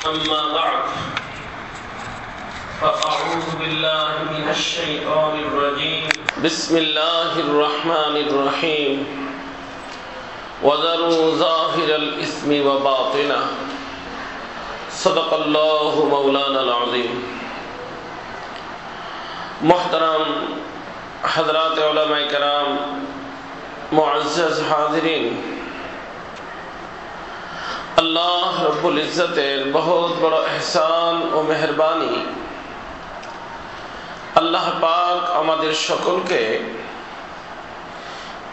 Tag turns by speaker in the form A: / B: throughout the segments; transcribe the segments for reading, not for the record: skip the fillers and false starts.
A: أما بعد فأعوذ بالله من الشيطان الرجيم بسم الله الرحمن الرحيم وذروا ظاهر الإثم وباطنه صدق الله مولانا العظيم محترم حضرات علماء کرام मुअज़्ज़ज़ हाज़िरीन अल्लाह रब्बुल इज़्ज़तेर बहुत बड़ा एहसान ও মেহেরবানি আল্লাহ পাক আমাদের সকলকে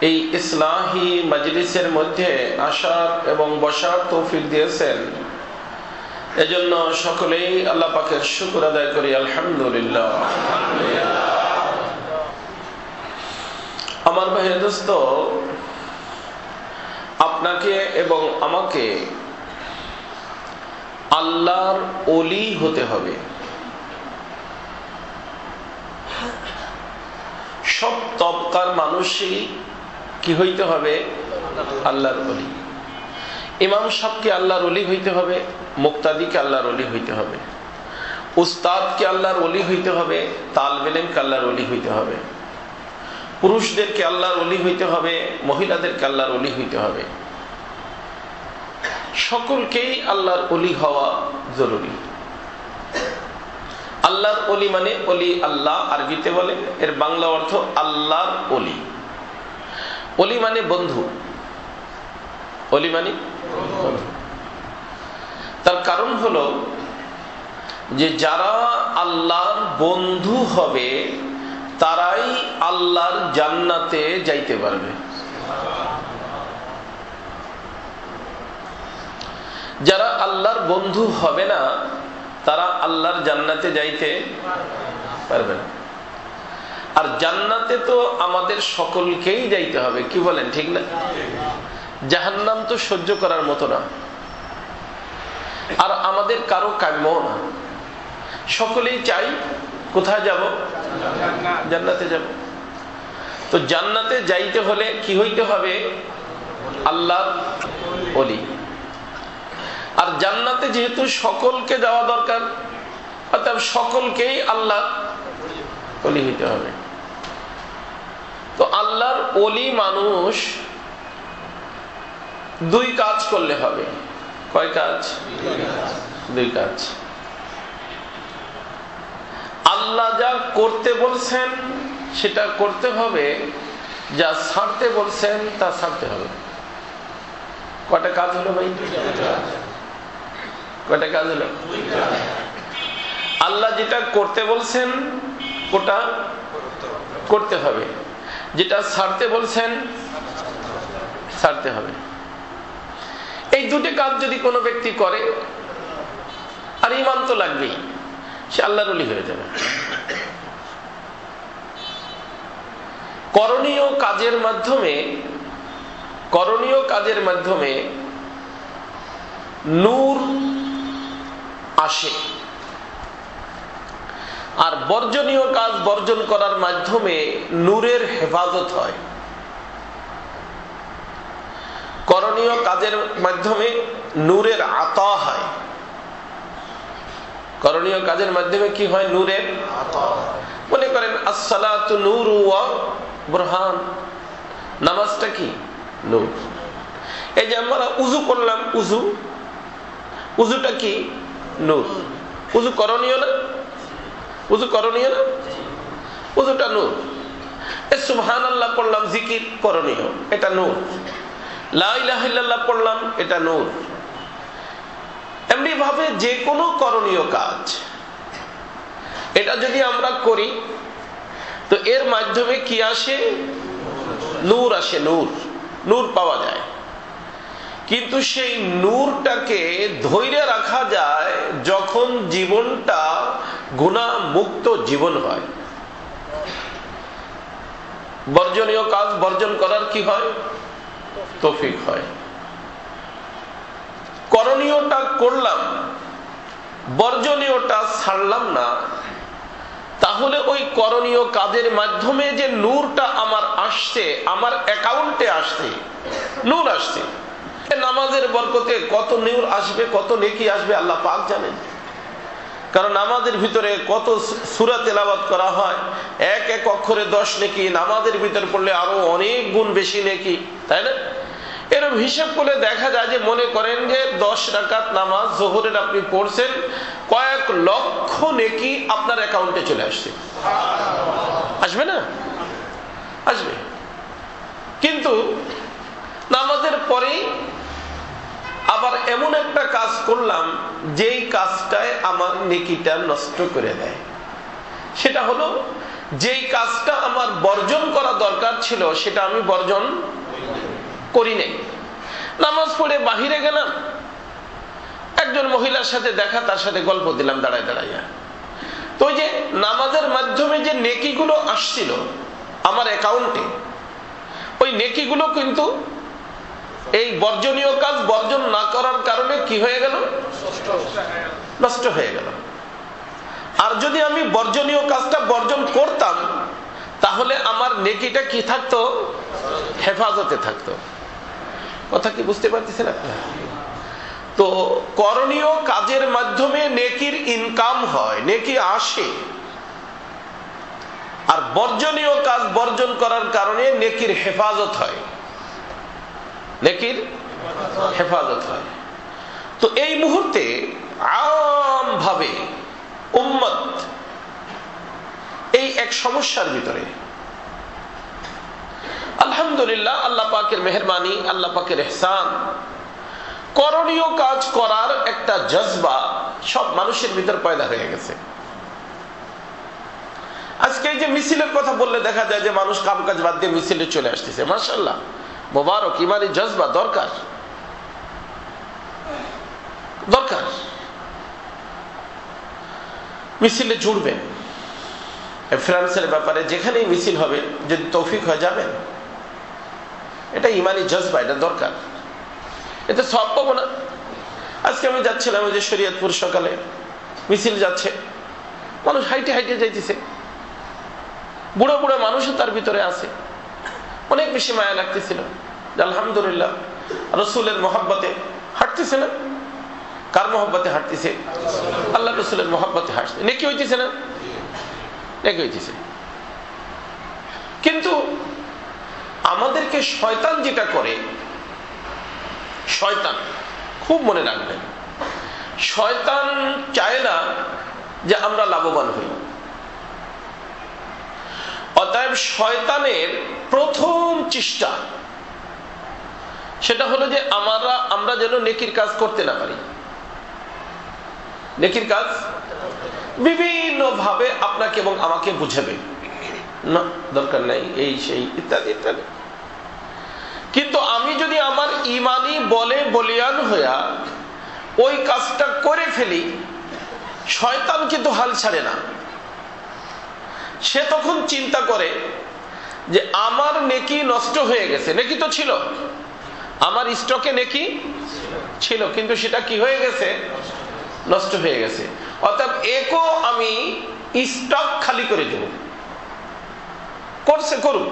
A: এই ইসলাহি মজলিসের মধ্যে আসার এবং বসার তৌফিক দিয়েছেন। এজন্য সকলেই আল্লাহ পাকের শুকর আদায় করি আলহামদুলিল্লাহ। আমার ভাইয়ের দোস্ত, আপনাকে এবং আমাকে আল্লাহর ওলি হতে হবে। সব তবকার মানুষই কি হইতে হবে? আল্লাহর ওলি। ইমাম সাহেবকে আল্লাহর ওলি হইতে হবে, মুক্তাদিকে আল্লাহর ওলি হইতে হবে, উস্তাদকে আল্লাহর ওলি হইতে হবে, তালেবে ইলমকে আল্লাহর ওলি হইতে হবে, পুরুষদেরকে আল্লাহর ওলি হইতে হবে, মহিলাদেরকে আল্লাহর ওলি হইতে হবে। সকলকেই আল্লাহর ওলি হওয়া জরুরি। আল্লাহর ওলি মানে ওলি আল্লাহ আরবিতে বলে, এর বাংলা অর্থ আল্লাহর ওলি। ওলি মানে বন্ধু, ওলি মানে বন্ধু। তার কারণ হলো যে যারা আল্লাহর বন্ধু হবে তারাই আল্লাহর জান্নাতে যাইতে পারবে। যারা আল্লাহর বন্ধু হবে না তারা আল্লাহর জান্নাতে যাইতে পারবে না। আর জান্নাতে তো আমাদের সকলকেই যাইতে হবে, কি বলেন ঠিক না? জাহান্নাম তো সহ্য করার মতো না, আর আমাদের কারো কাম্য না। সকলেই চাই কোথায় যাব? জান্নাতে যাব। তো জান্নাতে যাইতে হলে কি হইতে হবে? আল্লাহর ওলি। আর জান্নাতে যেহেতু সকলকে যাওয়া দরকার, অর্থাৎ সকলকেই আল্লাহর ওলি হইতে হবে। তো আল্লাহর ওলি মানুষ দুই কাজ করলে হবে। কয় কাজ? দুই কাজ। আল্লাহ যা করতে বলছেন সেটা করতে হবে, যা ছাড়তে বলছেন তা ছাড়তে হবে। কয়টা কাজ হলো ভাই? কয়টা কাজ হলো? আল্লাহ যেটা করতে বলছেন ওটা করতে হবে, যেটা ছাড়তে বলছেন ছাড়তে হবে। এই দুটি কাজ যদি কোনো ব্যক্তি করে, আর ঈমান তো লাগবেই, সে আল্লাহর ওলি হয়ে যাবে। করণীয় কাজের মাধ্যমে নূর আসে, আর বর্জনীয় কাজ বর্জন করার মাধ্যমে নূরের হেফাজত হয়। করণীয় কাজের মাধ্যমে নূরের আতা হয়। করণীয় কাজের মাধ্যমে কি হয়? নূরের আতা। মনে করেন আসসালাতু নূরু ওয়া বুরহান, নামাজটা কি? নূর। এই যে আমরা উযু করলাম, উযুটা কি? নূর। উযু করণীয় না? উযু করণীয় না? উযুটা নূর। এই সুবহানাল্লাহ পড়লাম, জিকির করণীয়, এটা নূর। লা ইলাহা ইল্লাল্লাহ পড়লাম, এটা নূর। এমনি ভাবে যে কোনো করণীয় কাজ এটা যদি আমরা করি তো এর মাধ্যমে কি আসে? নূর আসে। নূর পাওয়া যায়। কিন্তু সেই নূরটাকে ধৈর্য রাখা যায় যখন জীবনটা গুনাহ মুক্ত জীবন হয়। বর্জনীয় কাজ বর্জন করার কি হয়? তৌফিক হয়। করণীয়টা করলাম, বর্জনীয়টা ছাড়লাম না, তাহলে ওই করণীয় কাজের মাধ্যমে যে নূরটা আমার আসছে, আমার অ্যাকাউন্টে আসছে, নূর আসছে। নামাজের বরকতে কত নূর আসবে, কত নেকি আসবে আল্লাহ পাক জানেন। কারণ নামাজের ভিতরে কত সূরা তেলাওয়াত করা হয়, এক এক অক্ষরে 10 নেকি, নামাজের ভিতর পড়লে আরো অনেক গুণ বেশি নেকি, তাই না? এরকম হিসাব করে দেখা যায় যে মনে করেন যে 10 রাকাত নামাজ যোহরের আপনি পড়ছেন, কয়েক লক্ষ নেকি আপনার অ্যাকাউন্টে চলে আসছে। আসবে না? আসবে। কিন্তু নামাজের পরেই আবার এমন একটা কাজ করলাম যেই কাজটায় আমার নেকিটা নষ্ট করে দেয়। সেটা হলো যেই কাজটা আমার বর্জন করা দরকার ছিল সেটা আমি বর্জন করি নাই। নামাজ পড়ে বাহিরে গেলাম, একজন মহিলার সাথে দেখা, তার সাথে গল্প দিলাম দাঁড়ায় দাঁড়াইয়া। তো ওই যে নামাজের মাধ্যমে যে নেকিগুলো আসছিল আমার অ্যাকাউন্টে, ওই নেকিগুলো কিন্তু এই বর্জনীয় কাজ বর্জন না করার কারণে কি হয়ে গেল? নষ্ট হয়ে গেল। আর যদি আমি বর্জনীয় কাজটা বর্জন করতাম তাহলে আমার নেকিটা কি থাকতো? হেফাজতে থাকতো। কথা কি বুঝতে পারতেছেন আপনারা? তো করণীয় কাজের মাধ্যমে নেকির ইনকাম হয়, নেকি আসে। আর বর্জনীয় কাজ বর্জন করার কারণে নেকির হেফাজত হয়, নেকির হেফাজত হয়। তো এই মুহূর্তে আম ভাবে উম্মত এই এক সমস্যার ভিতরে। আলহামদুলিল্লাহ, আল্লাহ পাকের মেহেরবানি, আল্লাহ পাকের ইহসান, করণীয় কাজ করার একটা জজবা সব মানুষের ভিতর পয়দা হয়ে গেছে। আজকে এই যে মিছিলের কথা বললে দেখা যায় যে মানুষ কাম কাজ বাদ দিয়ে মিছিলে চলে আসতেছে। মাশাআল্লাহ, মোবারক, ইমানি জজবা দরকার দরকার। মিছিলে জুড়বেন, ফ্রান্সের ব্যাপারে যেখানেই মিছিল হবে যদি তৌফিক হয়ে যাবেন, এটা ইমানি জজবা, এটা দরকার। এতে সব পাবো না। আজকে আমি যাচ্ছিলাম ওই যে শরীয়তপুর, সকালে মিছিল যাচ্ছে, মানুষ হাইটে হাইটে যাইতেছে, বুড়ো বুড়ো মানুষও তার ভিতরে আছে। অনেক বেশি মায়া লাগতেছিল। আলহামদুলিল্লাহ, রসুলের মহব্বতে হাঁটতেছে না? কার মহব্বতে হাঁটতেছে? আল্লাহ রসুলের মহব্বতে হাঁটছে। নেকি হইতেছে না? নেকি হইতেছে। কিন্তু আমাদেরকে শয়তান যেটা করে, শয়তান খুব মনে রাখবেন, শয়তান চায় না যে আমরা লাভবান হই। অতএব শয়তানের প্রথম চেষ্টা সেটা হলো যে আমরা যেন নেকির কাজ করতে না পারি। নেকির কাজ বিভিন্ন ভাবে আপনাকে এবং আমাকে বুঝাবে, না দরকার নাই, এই সেই ইত্যাদি ইত্যাদি। কিন্তু আমি যদি আমার ইমানি বলে বলিয়ান হইয়া ওই কাজটা করে ফেলি, শয়তান কিন্তু হাল ছাড়ে না। সে তখন চিন্তা করে যে আমার নেকি নষ্ট হয়ে গেছে। নেকি তো ছিল, আমার স্টকে নেকি ছিল, কিন্তু সেটা কি হয়ে গেছে? নষ্ট হয়ে গেছে। অর্থাৎ একও আমি স্টক খালি করে দেব। করছে করুক,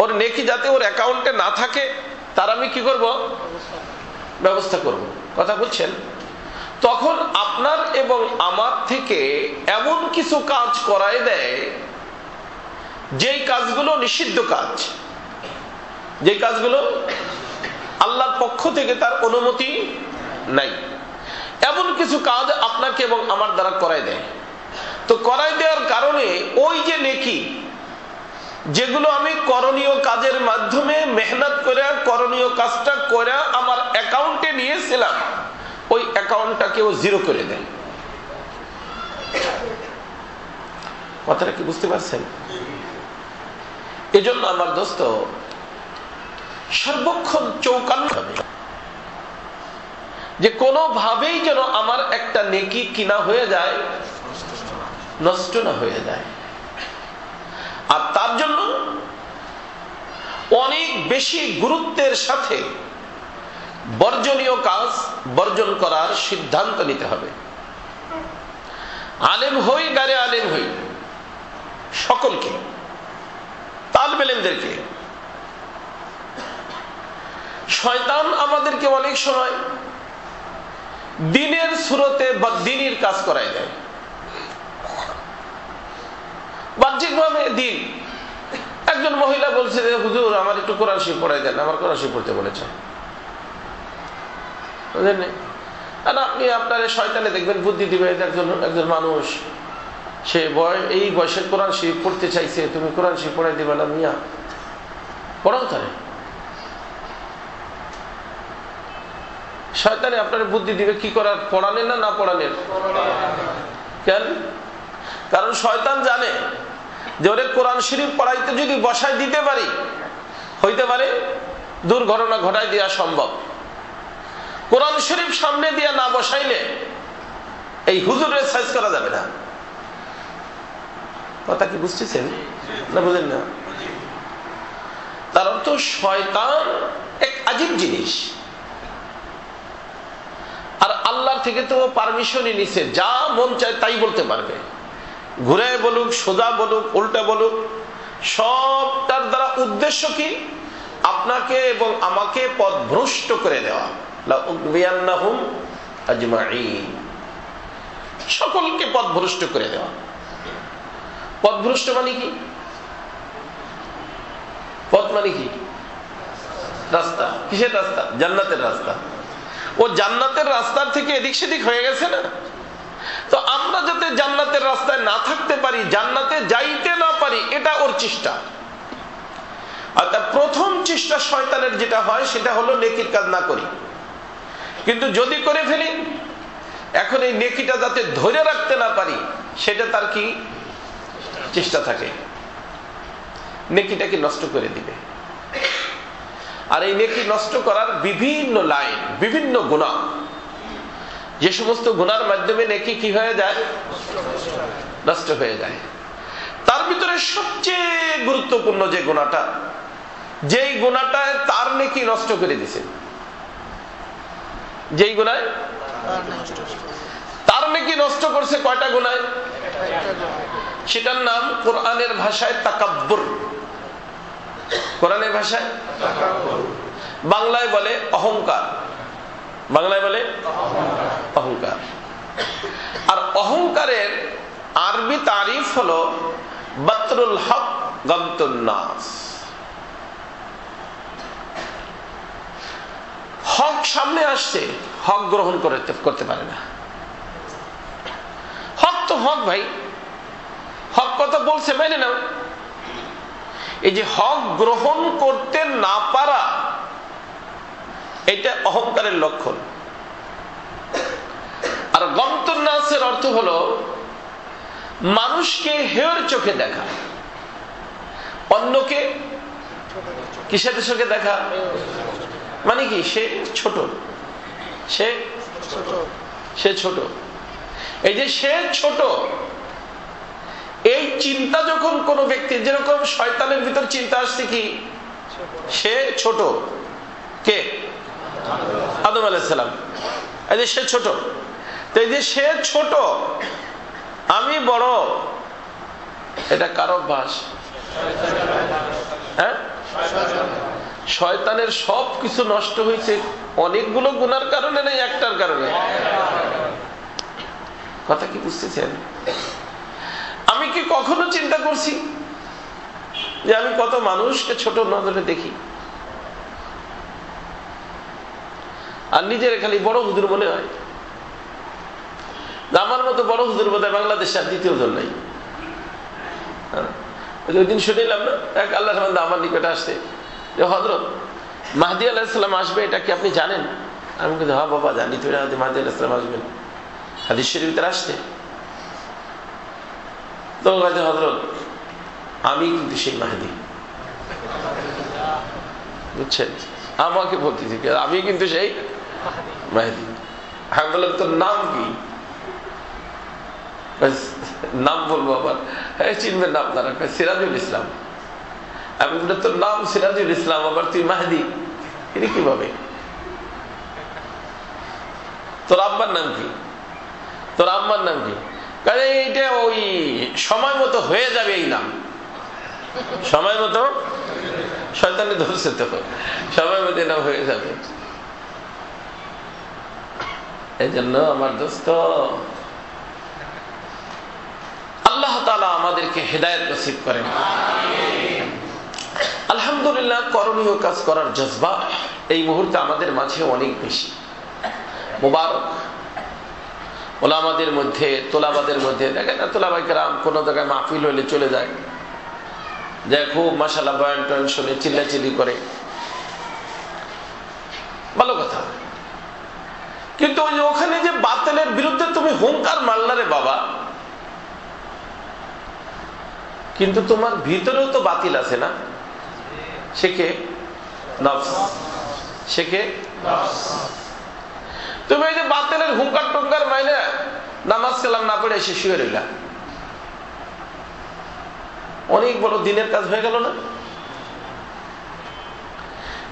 A: ওর নেকি যাতে ওর অ্যাকাউন্টে না থাকে তার আমি কি করব? ব্যবস্থা করব। কথা বুঝছেন? তখন আপনার এবং আমার থেকে এমন কিছু কাজ করায় দেয় যেই কাজগুলো নিষিদ্ধ কাজ, যে কাজগুলো আল্লাহর পক্ষ থেকে তার অনুমতি নাই, এমন কিছু কাজ আপনাকে এবং আমার দ্বারা করায় দেয়। তো করায় দেওয়ার কারণে ওই যে নেকি, যেগুলো আমি করণীয় কাজের মাধ্যমে মেহনত করে করণীয় কাজটা করে আমার অ্যাকাউন্টে নিয়েছিলাম, ওই অ্যাকাউন্টটাকে ও জিরো করে দেয়। কথাটা কি বুঝতে পারছেন? এজন্য আমার দোস্ত সর্বক্ষণ চৌকান্ন হবে যে কোনোভাবেই যেন আমার একটা নেকি কিনা হয়ে যায়, নষ্ট না হয়ে যায়। আর তার জন্য অনেক বেশি গুরুত্বের সাথে বর্জনীয় কাজ বর্জন করার সিদ্ধান্ত নিতে হবে। আলেম হই, গারে আলেম হই, সকলকে, তালেব ইলমদেরকে শয়তান আমাদেরকে অনেক সময় দিনের সুরতে বা দিনের কাজ করায় দেয়। বাহ্যিকভাবে দিন। একজন মহিলা বলছে যে হুজুর আমার একটু কোরআন শরীফ পড়াই দেন, আমার কোরআন শরীফ পড়তে বলেছে। বুঝলেন? আর আপনি আপনার শয়তানে দেখবেন বুদ্ধি দিবে, একজন মানুষ সে এই বয়সে কোরআন শরীফ পড়তে চাইছে, তুমি কোরআন শরীফ পড়াই দিবে না, মিয়া পড়াও তাহলে। শয়তানে আপনার বুদ্ধি দিবে কি করার, পড়ানের না পড়ানের? কেন? কারণ শয়তান জানে যে ওরে কোরআন শরীফ পড়াইতে যদি বসাই দিতে পারি, হইতে পারে দুর্ঘটনা ঘটাই দেওয়া সম্ভব। কোরআন শরীফ সামনে দিয়ে না বসাইলে এই হুজুরের সাইজ করা যাবে না। কথা কি বুঝতেছেন না বুঝেন না? তার অর্থ শয়তান এক আজীব জিনিস। আর আল্লাহর থেকে তো পারমিশনই নিছে, যা মন চায় তাই বলতে পারবে। ঘুরে বলুক, সোজা বলুক, উল্টা বলুক, সবটার দ্বারা উদ্দেশ্য কি? আপনাকে এবং আমাকে পথভ্রষ্ট করে দেওয়া। লাউগবিয়ান্নাহুম আজমাইন, সকলকে পথভ্রষ্ট করে দেওয়া। পথভ্রষ্ট মানে কি? পথ মানে কি? রাস্তা। কিসের রাস্তা? জান্নাতের রাস্তা। ও জান্নাতের রাস্তার থেকে এদিক সেদিক হয়ে গেছে না? তো আমরা যাতে জান্নাতের রাস্তায় না থাকতে পারি, জান্নাতে যাইতে না পারি, এটা ওর চেষ্টা। আর তার প্রথম চেষ্টা শয়তানের যেটা হয় সেটা হলো নেকির কাজ না করি। কিন্তু যদি করে ফেলি, এখন এই নেকিটা যাতে ধরে রাখতে না পারি, সেটা তার কি চেষ্টা থাকে? নেকিটাকে নষ্ট করে দিবে। আর এই নেকি নষ্ট করার বিভিন্ন লাইন, বিভিন্ন গুনাহ, যে সমস্ত গুনার মাধ্যমে নেকি কি হয়ে যায়? নষ্ট হয়ে যায়। তার ভিতরে সবচেয়ে গুরুত্বপূর্ণ যে গুনাহটা, যেই গুনাহটায় তার নেকি নষ্ট করে দিছে, যেই গুনায় তার নেকি নষ্ট করছে, কয়টা গুনায়? সেটার নাম কোরআনের ভাষায় তাকাব্বুর। কোরআনের ভাষায় বাংলায় বলে অহংকার। বাংলায় বলে অহংকার। আর অহংকারের আরবি তারিফ হলো বাতরুল হক গামতুন নাস। হক সামনে আসছে, হক গ্রহণ করতে পারে না। হক তো হক ভাই, হক কথা বলছে মেনে নাও। এই যে হক গ্রহণ করতে না পারা, এটা অহংকারের লক্ষণ। আর গমতুন নাসের অর্থ হলো মানুষকে হেয় চোখে দেখা, অন্যকে কিসের চোখে দেখা? মানে কি? সে ছোট, সে ছোট। এই যে সে ছোট, এই চিন্তা যখন কোন ব্যক্তি, যেরকম শয়তানের ভিতর চিন্তা আসছে কি সে ছোট, কে? আদম আলাইহিস সালাম। এই যে সে ছোট, তো এই যে সে ছোট আমি বড়, এটা কার অভ্যাস? হ্যাঁ, শয়তানের সব কিছু নষ্ট হয়েছে অনেকগুলো গুনার কারণে, নেই একটার কারণে। কথা কি বুঝতেছেন? আমি কি কখনো চিন্তা করছি যে আমি কত মানুষকে ছোট নজরে দেখি, আর নিজের খালি বড় হুজুর মনে হয়? আমার মতো বড় হুজুর বোধহয় বাংলাদেশে আর দ্বিতীয় জন নাই। ওই দিন শুনিলাম না, এক আল্লাহর বান্দা আমার নিকটে আসছে যে হযরত মাহদী আলাইহিস সালাম আসবে, এটা কি আপনি জানেন? আমি বলি হ্যাঁ বাবা জানি তো, মাহদী আলাইহিস সালাম আসবেন, হাদিস শরীফের ভিতরে আসছে। তো হযরত আমি কিন্তু সেই মাহদী, বুঝছেন? আমাকে বলতেছি আমি কিন্তু সেই মাহদী। আমি বললাম তোর নাম কি? নাম বলবো আবার, হ্যাঁ চিনবেন না আপনারা? সিরাজুল ইসলাম। আমি বলি তোর নাম সিরাজুল ইসলাম, আবার তুই মাহদী, এটা কিভাবে? তোর আব্বার নাম কি? তোর আম্মার নাম কি? কারণ এইটা ওই সময় মতো হয়ে যাবে, এই নাম সময় মতো। শয়তানি ধরছে তো, সবাই মদিনা হয়ে যাবে। এই জন্য আমার দোস্ত, আল্লাহ তাআলা আমাদেরকে হেদায়েত নসিব করেন। আলহামদুলিল্লাহ, করণীয় কাজ করার জজবা এই মুহূর্তে আমাদের মাঝে অনেক বেশি। মুবারক ওলামাদের মধ্যে, তোলাবাদের মধ্যে দেখেন না, তোলাবাই কেরাম কোনো জায়গায় মাহফিল হইলে চলে যায়, যে খুব মাশাআল্লাহ বয়ান টয়ান শুনে চিল্লাচিল্লি করে, ভালো কথা। কিন্তু ওই ওখানে যে বাতিলের বিরুদ্ধে তুমি হুঙ্কার মারলা রে বাবা, কিন্তু তোমার ভিতরেও তো বাতিল আছে না? সে কে? নফস। সে কে? তুমি এই যে বাতিলের হুঙ্কার টুঙ্কার মাইনা নামাজ কালাম না পড়ে এসে শুয়ে রইলা, অনেক বড় দিনের কাজ হয়ে গেল না?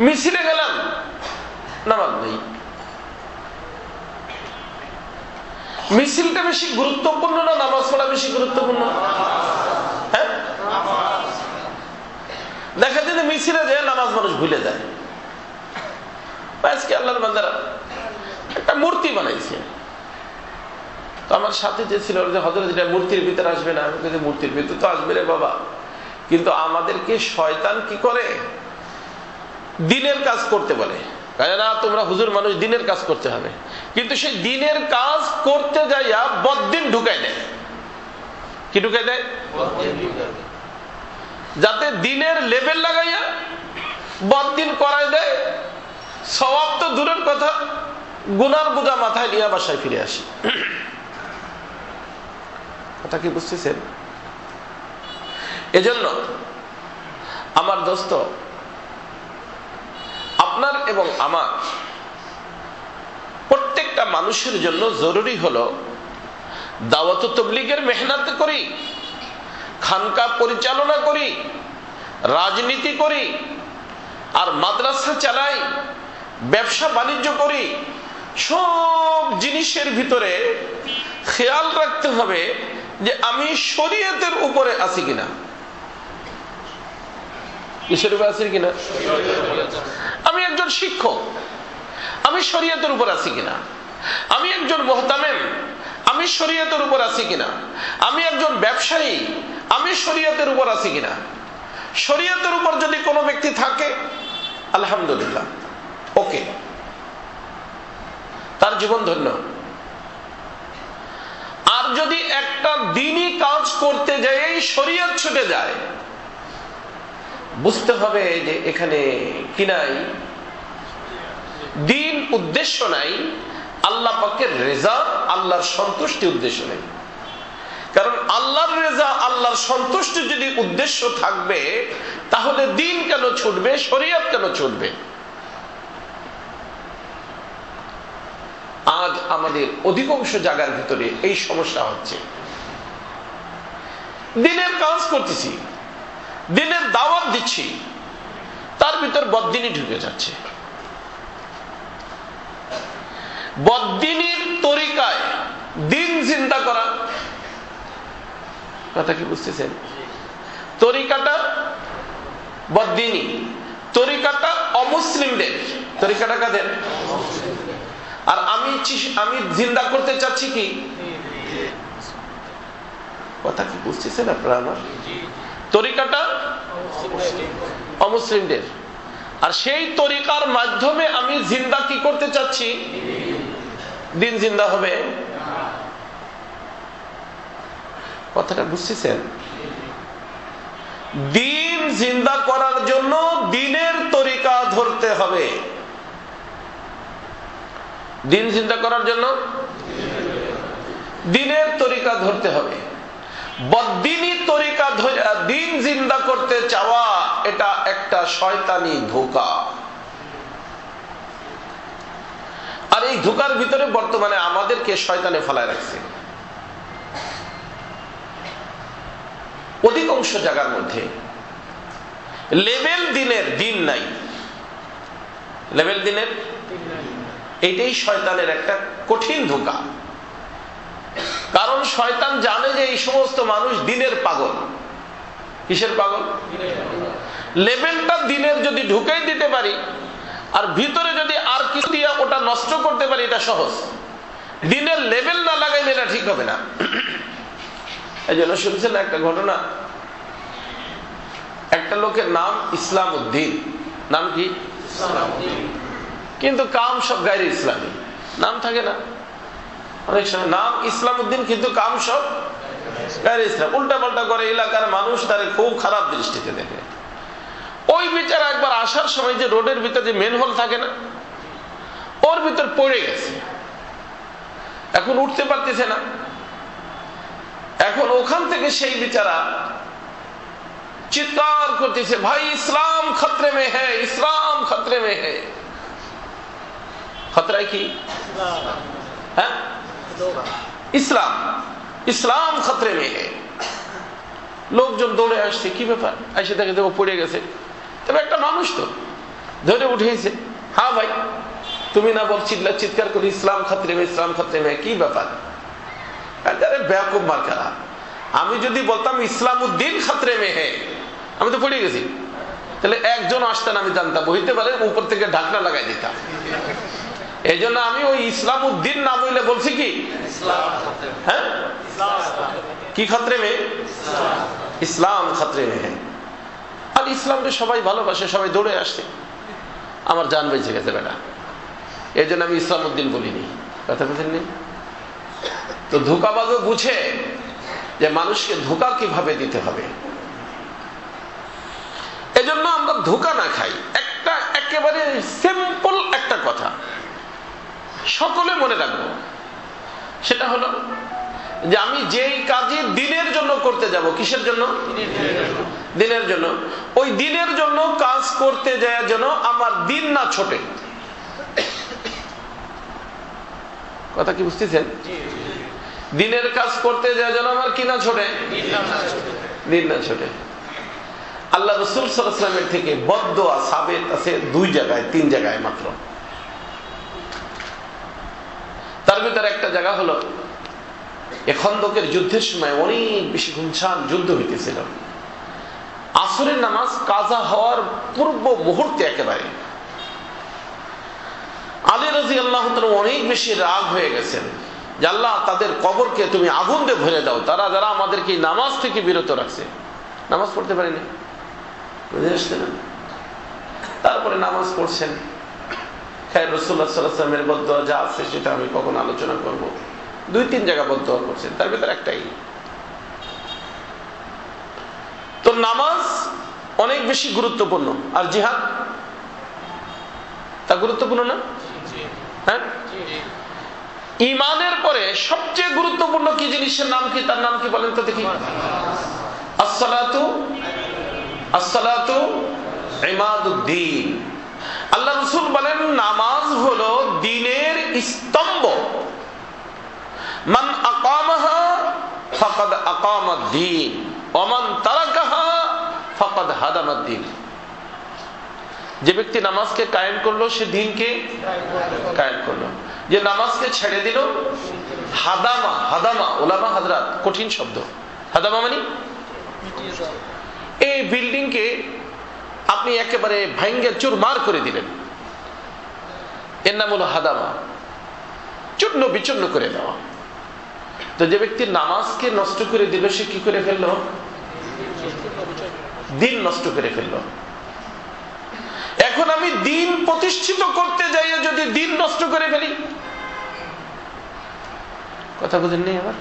A: মিছিলে গেলাম, নামাজ নেই। মিছিলটা বেশি গুরুত্বপূর্ণ না নামাজ পড়া বেশি গুরুত্বপূর্ণ? হ্যাঁ, দেখা যায় যে মিছিলে যায় নামাজ মানুষ ভুলে যায়। আজকে আল্লাহর বান্দারা একটা মূর্তি বানাইছে, তো আমার সাথে যে ছিল যে হযরত এটা মূর্তির ভিতরে আসবে না, আমি বলি মূর্তির ভিতরে তো আসবে রে বাবা, কিন্তু আমাদেরকে শয়তান কি করে? দিনের কাজ করতে বলে, না তোমরা হুজুর মানুষ, দিনের কাজ করতে হবে, কিন্তু সেই দিনের কাজ করতে যাইয়া বদ্দিন ঢুকাই দেয়। কি ঢুকাই দেয়? যাতে দিনের লেভেল লাগাইয়া বদ্দিন করাই দেয়। সওয়াব তো দূরের কথা, গুনার বোঝা মাথায় নিয়ে বাসায় ফিরে আসি। কথা কি বুঝতেছেন? এজন্য আমার দোস্ত, আপনার এবং আমার প্রত্যেকটা মানুষের জন্য জরুরি হলো দাওয়াত ও তাবলীগের মেহনত করি, খানকা পরিচালনা করি, রাজনীতি করি, আর মাদ্রাসা চালাই, ব্যবসা বাণিজ্য করি, সব জিনিসের ভিতরে খেয়াল রাখতে হবে যে আমি শরীয়তের উপরে আছি কিনা। কিসের উপরে আছি কিনা? আমি একজন শিক্ষক, আমি শরীয়তের উপর আছি কিনা? আমি একজন মুহতামিম, আমি শরীয়তের উপর আছি কিনা? আমি একজন ব্যবসায়ী, আমি শরীয়তের উপর আছি কিনা? শরীয়তের উপর যদি কোনো ব্যক্তি থাকে, আলহামদুলিল্লাহ, ওকে, তার জীবন ধন্য। আর যদি একটা দিনই কাজ করতে যায় শরীয়ত ছুটে যায়, বুঝতে হবে যে এখানে কি নাই? দিন উদ্দেশ্য নাই, আল্লাহ পাকের রেজা, আল্লাহর সন্তুষ্টি উদ্দেশ্য নেই। কারণ আল্লাহর রেজা, আল্লাহর সন্তুষ্টি যদি উদ্দেশ্য থাকবে, তাহলে দিন কেন ছুটবে, শরীয়ত কেন ছুটবে? আজ আমাদের অধিকাংশ জায়গার ভিতরে এই সমস্যা হচ্ছে। দিনের কাজ করতেছি, দিনের দাওয়াত দিচ্ছি, তার ভিতর বদ্দিনী ঢুকে যাচ্ছে। বদ্দিনীর তরিকায় দিন জিন্দা করা, কথা কি বুঝতেছেন? তরিকাটা বদ্দিনী, তরিকাটা অমুসলিমদের। তরিকাটা কাদের? আর আমি জিন্দা করতে চাচ্ছি কি? কথা কি বুঝতেছেন আপনারা আমার? তরিকাটা অমুসলিমদের, আর সেই তরিকার মাধ্যমে আমি জিন্দা কি করতে চাচ্ছি? দিন জিন্দা হবে। কথাটা বুঝতেছেন? দিন জিন্দা করার জন্য দিনের তরিকা ধরতে হবে। দিন জিন্দা করার জন্য দিনের তরিকা ধরতে হবে। বদ্দিনী তরিকা দিন জিন্দা করতে চাওয়া, এটা একটা শয়তানি ধোঁকা। আর এই ধোঁকার ভিতরে বর্তমানে আমাদেরকে শয়তানে ফেলায় রাখছে। অধিকাংশ জায়গার মধ্যে লেভেল দিনের দিন নাই, লেভেল দিনের, এটাই শয়তানের একটা কঠিন ধোঁকা। কারণ শয়তান জানে যে এই সমস্ত মানুষ দিনের পাগল। কিসের পাগল? লেভেলটা দিনের যদি ঢুকাই দিতে পারি আর ভিতরে যদি আর কিছু দিয়ে ওটা নষ্ট করতে পারি, এটা সহজ। দিনের লেভেল না লাগাইলে এটা ঠিক হবে না। এই জন্য শুনছেন একটা ঘটনা, একটা লোকের নাম ইসলাম উদ্দিন। নাম কি? কিন্তু কাম সব গায়রে ইসলামী। নাম থাকে না অনেক সময়, নাম ইসলাম উদ্দিন কিন্তু কাম সব গায়রে ইসলাম, উল্টা পাল্টা করে। এলাকার মানুষ তারে খুব খারাপ দৃষ্টিতে দেখে। ওই বেচারা একবার আসার সময় যে রোডের ভিতরে যে মেন হোল থাকে না, ওর ভিতর পড়ে গেছে, এখন উঠতে পারতেছে না। এখন ওখান থেকে সেই বেচারা চিৎকার করতেছে, ভাই ইসলাম খতরে মে হ্যায়, ইসলাম খতরে মে হ্যায়। খতরায় কি? হ্যাঁ, ইসলাম, ইসলাম খতরে মে হ্যায়। লোকজন দৌড়ে আসছে, কি ব্যাপার? এসে দেখে দেবো পড়ে গেছে। তবে একটা মানুষ তো ধরে উঠেছে, হ্যাঁ ভাই তুমি না বল চিৎকার করে ইসলাম খতরে মে, ইসলাম খতরে মে, কি ব্যাপার? বেয়াকুব মার্কারা, আমি যদি বলতাম ইসলাম উদ্দিন খতরে মে হ্যায়, আমি তো পড়ে গেছি, তাহলে একজন আসতেন, আমি জানতাম, হইতে পারে উপর থেকে ঢাকনা লাগাই দিতাম। এই জন্য আমি ওই ইসলাম উদ্দিন না বললে বলছি কি, হ্যাঁ কি খতরে মে, ইসলাম খতরে মে হ্যায়। আর ইসলামকে সবাই ভালোবাসে, সবাই দৌড়ে আসছে, আমার জান বেঁচে গেছে বেটা। এই জন্য আমি ইসলাম উদ্দিন বলিনি। কথা বুঝেন নেই তো? ধোঁকাবাজও বুঝে যে মানুষকে ধোঁকা কিভাবে দিতে হবে। এজন্য আমরা ধোঁকা না খাই। একটা একেবারে সিম্পল একটা কথা সকলে মনে রাখবো, সেটা হলো যে আমি যেই কাজে দিনের জন্য করতে যাব, কিসের জন্য? দিনের জন্য। ওই দিনের জন্য কাজ করতে যায় যেন আমার দিন না ছোটে। কথা কি বুঝতেছেন? দিনের কাজ করতে যায় যেন আমার কি না ছোটে, দিন না ছোটে। আল্লাহ রাসূল সাল্লাল্লাহু আলাইহি ওয়াসাল্লামের থেকে বদদোয়া সাবেত আছে 2 জায়গায়, 3 জায়গায় মাত্র। তার ভিতরে একটা জায়গা হলো খন্দকের যুদ্ধের সময় অনেক বেশি ঘুমছান যুদ্ধ হইতেছিল। আসরের নামাজ কাজা হওয়ার পূর্ব মুহূর্তে একেবারে আলী রাদিয়াল্লাহু তাআলা অনেক বেশি রাগ হয়ে গেছেন যে আল্লাহ তাদের কবরকে তুমি আগুন দিয়ে ভরে দাও, তারা যারা আমাদেরকে নামাজ থেকে বিরত রাখছে। নামাজ পড়তে পারেনি, বুঝে আসছে না? তারপরে নামাজ পড়ছেন। খায়র রাসূলুল্লাহ সাল্লাল্লাহু আলাইহি ওয়াসাল্লামের বদদোয়া যা আছে সেটা আমি কখন আলোচনা করব। 2-3 জায়গা বদদোয়া করছেন, তার ভিতরে একটাই। তো নামাজ অনেক বেশি গুরুত্বপূর্ণ। আর জিহাদ তা গুরুত্বপূর্ণ না? হ্যাঁ, ঈমানের পরে সবচেয়ে গুরুত্বপূর্ণ কি জিনিসের নাম কি? তার নাম কি বলেন তো দেখি? আসসালাতু, আসসালাতু ইমাদুদ্দিন। আল্লাহ রাসূল বলেন নামাজ হলো দ্বীনের স্তম্ভ। মান আকামাহা ফাকাদ আকামাদ-দ্বীন ওয়া মান তারাকাহা ফাকাদ হাদামাদ-দ্বীন। যে ব্যক্তি নামাজকে কায়েম করলো সে দ্বীনকে কায়েম করলো। যে নামাজকে ছেড়ে দিল, হাদামা, হাদামা উলামা হযরত কঠিন শব্দ। হাদামা মানে এই বিল্ডিংকে আপনি একেবারে ভাঙ্গে চুরমার করে দিলেন, এর নাম হলো হাদামা, চূর্ণ বিচূর্ণ করে দেওয়া। তো যে ব্যক্তি নামাজকে নষ্ট করে দিল সে কি করে ফেললো? দিন নষ্ট করে ফেললো। এখন আমি দিন প্রতিষ্ঠিত করতে যাই যদি দিন নষ্ট করে ফেলি, কথা বুঝেন নেই? আবার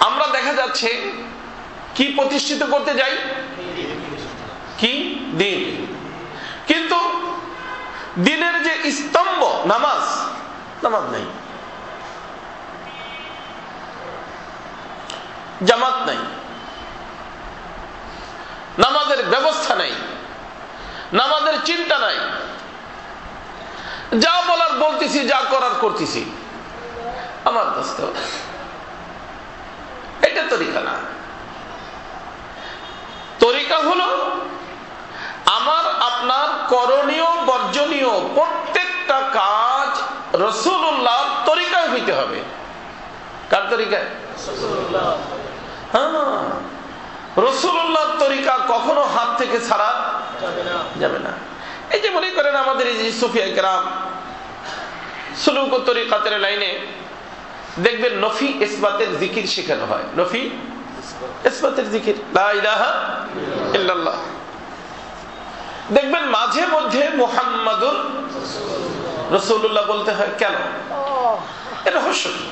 A: আমরা দেখা যাচ্ছে কি প্রতিষ্ঠিত করতে যাই, কি দিন, কিন্তু দিনের যে স্তম্ভ নামাজ, নামাজ নাই, জামাত নাই, নামাজের ব্যবস্থা নাই, নামাজের চিন্তা নাই, যা বলার বলতেছি, যা করার করতেছি। আমার দোস্ত, এটা তরিকা না। তরিকা হলো আমার আপনার করণীয় বর্জনীয় প্রত্যেকটা কাজ রাসূলুল্লাহ তরিকায় হইতে হবে। কার তরিকায়? হ্যাঁ, রাসূলুল্লাহর তরিকা কখনো হাত থেকে ছাড়া যাবে না। এই যে মনে করেন আমাদের এই যে সুফিয়া কেরাম সুলুক ও তরিকাতের লাইনে দেখবেন নফি ইসবাতের জিকির শেখানো হয়। নফি ইসবাতের জিকির, লা ইলাহা ইল্লাল্লাহ। দেখবেন মাঝে মধ্যে মুহাম্মাদুর রাসূলুল্লাহ বলতে হয়। কেন? এর রহস্য কি?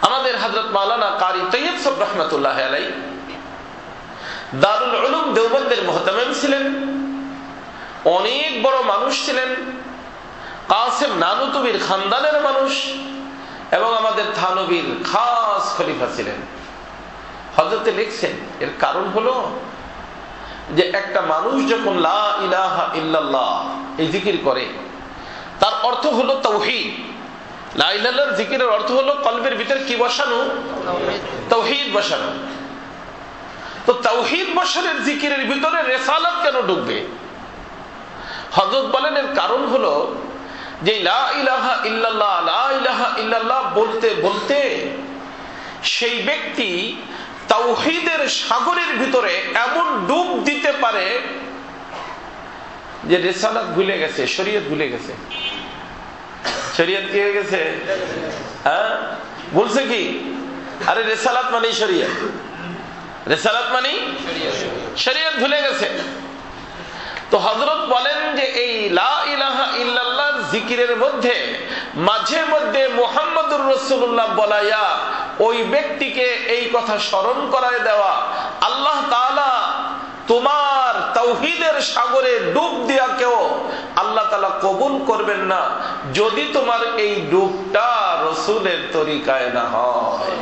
A: আমাদের হযরত মাওলানা কারি তৈয়ব সাহেব রাহমাতুল্লাহ আলাইহি দারুল উলুম দেওবন্দের মুহতামিম ছিলেন, অনেক বড় মানুষ ছিলেন, কাসেম নানুতুবির খানদানের মানুষ এবং আমাদের থানবীর খাস খলিফা ছিলেন। হযরতে লিখছেন এর কারণ হলো যে একটা মানুষ যখন লা ইলাহা ইল্লাল্লাহ এই জিকির করে, তার অর্থ হলো তাওহীদ। লা ইলাহার জিকিরের অর্থ হলো কলবের ভিতর কি বসানো? তাওহীদ বসানো। তো তাওহীদ বসানোর জিকিরের ভিতরে রিসালাত কেন ঢুকবে? হযরত বলেন এর কারণ হলো যে লা ইলাহা ইল্লাল্লাহ, লা ইলাহা ইল্লাল্লাহ বলতে বলতে সেই ব্যক্তি তাওহীদের সাগরের ভিতরে এমন ডুব দিতে পারে যে রিসালাত ভুলে গেছে, শরীয়ত ভুলে গেছে। শরীয়ত কি হয়ে গেছে? হ্যাঁ, বলছে কি? আরে রিসালাত মানে শরীয়ত, রিসালাত মানে শরীয়ত ভুলে গেছে। তো হযরত বলেন যে এই লা ইলাহা ইল্লাল্লাহ জিকিরের মধ্যে মাঝে মধ্যে মুহাম্মদুর রাসূলুল্লাহ বলায়া ওই ব্যক্তিকে এই কথা স্মরণ করায় দেওয়া, আল্লাহ তাআলা তোমার তাওহীদের সাগরে ডুব দিয়া কেউ আল্লাহ তাআলা কবুল করবেন না যদি তোমার এই ডুবটা রাসূলের তরিকায় না হয়।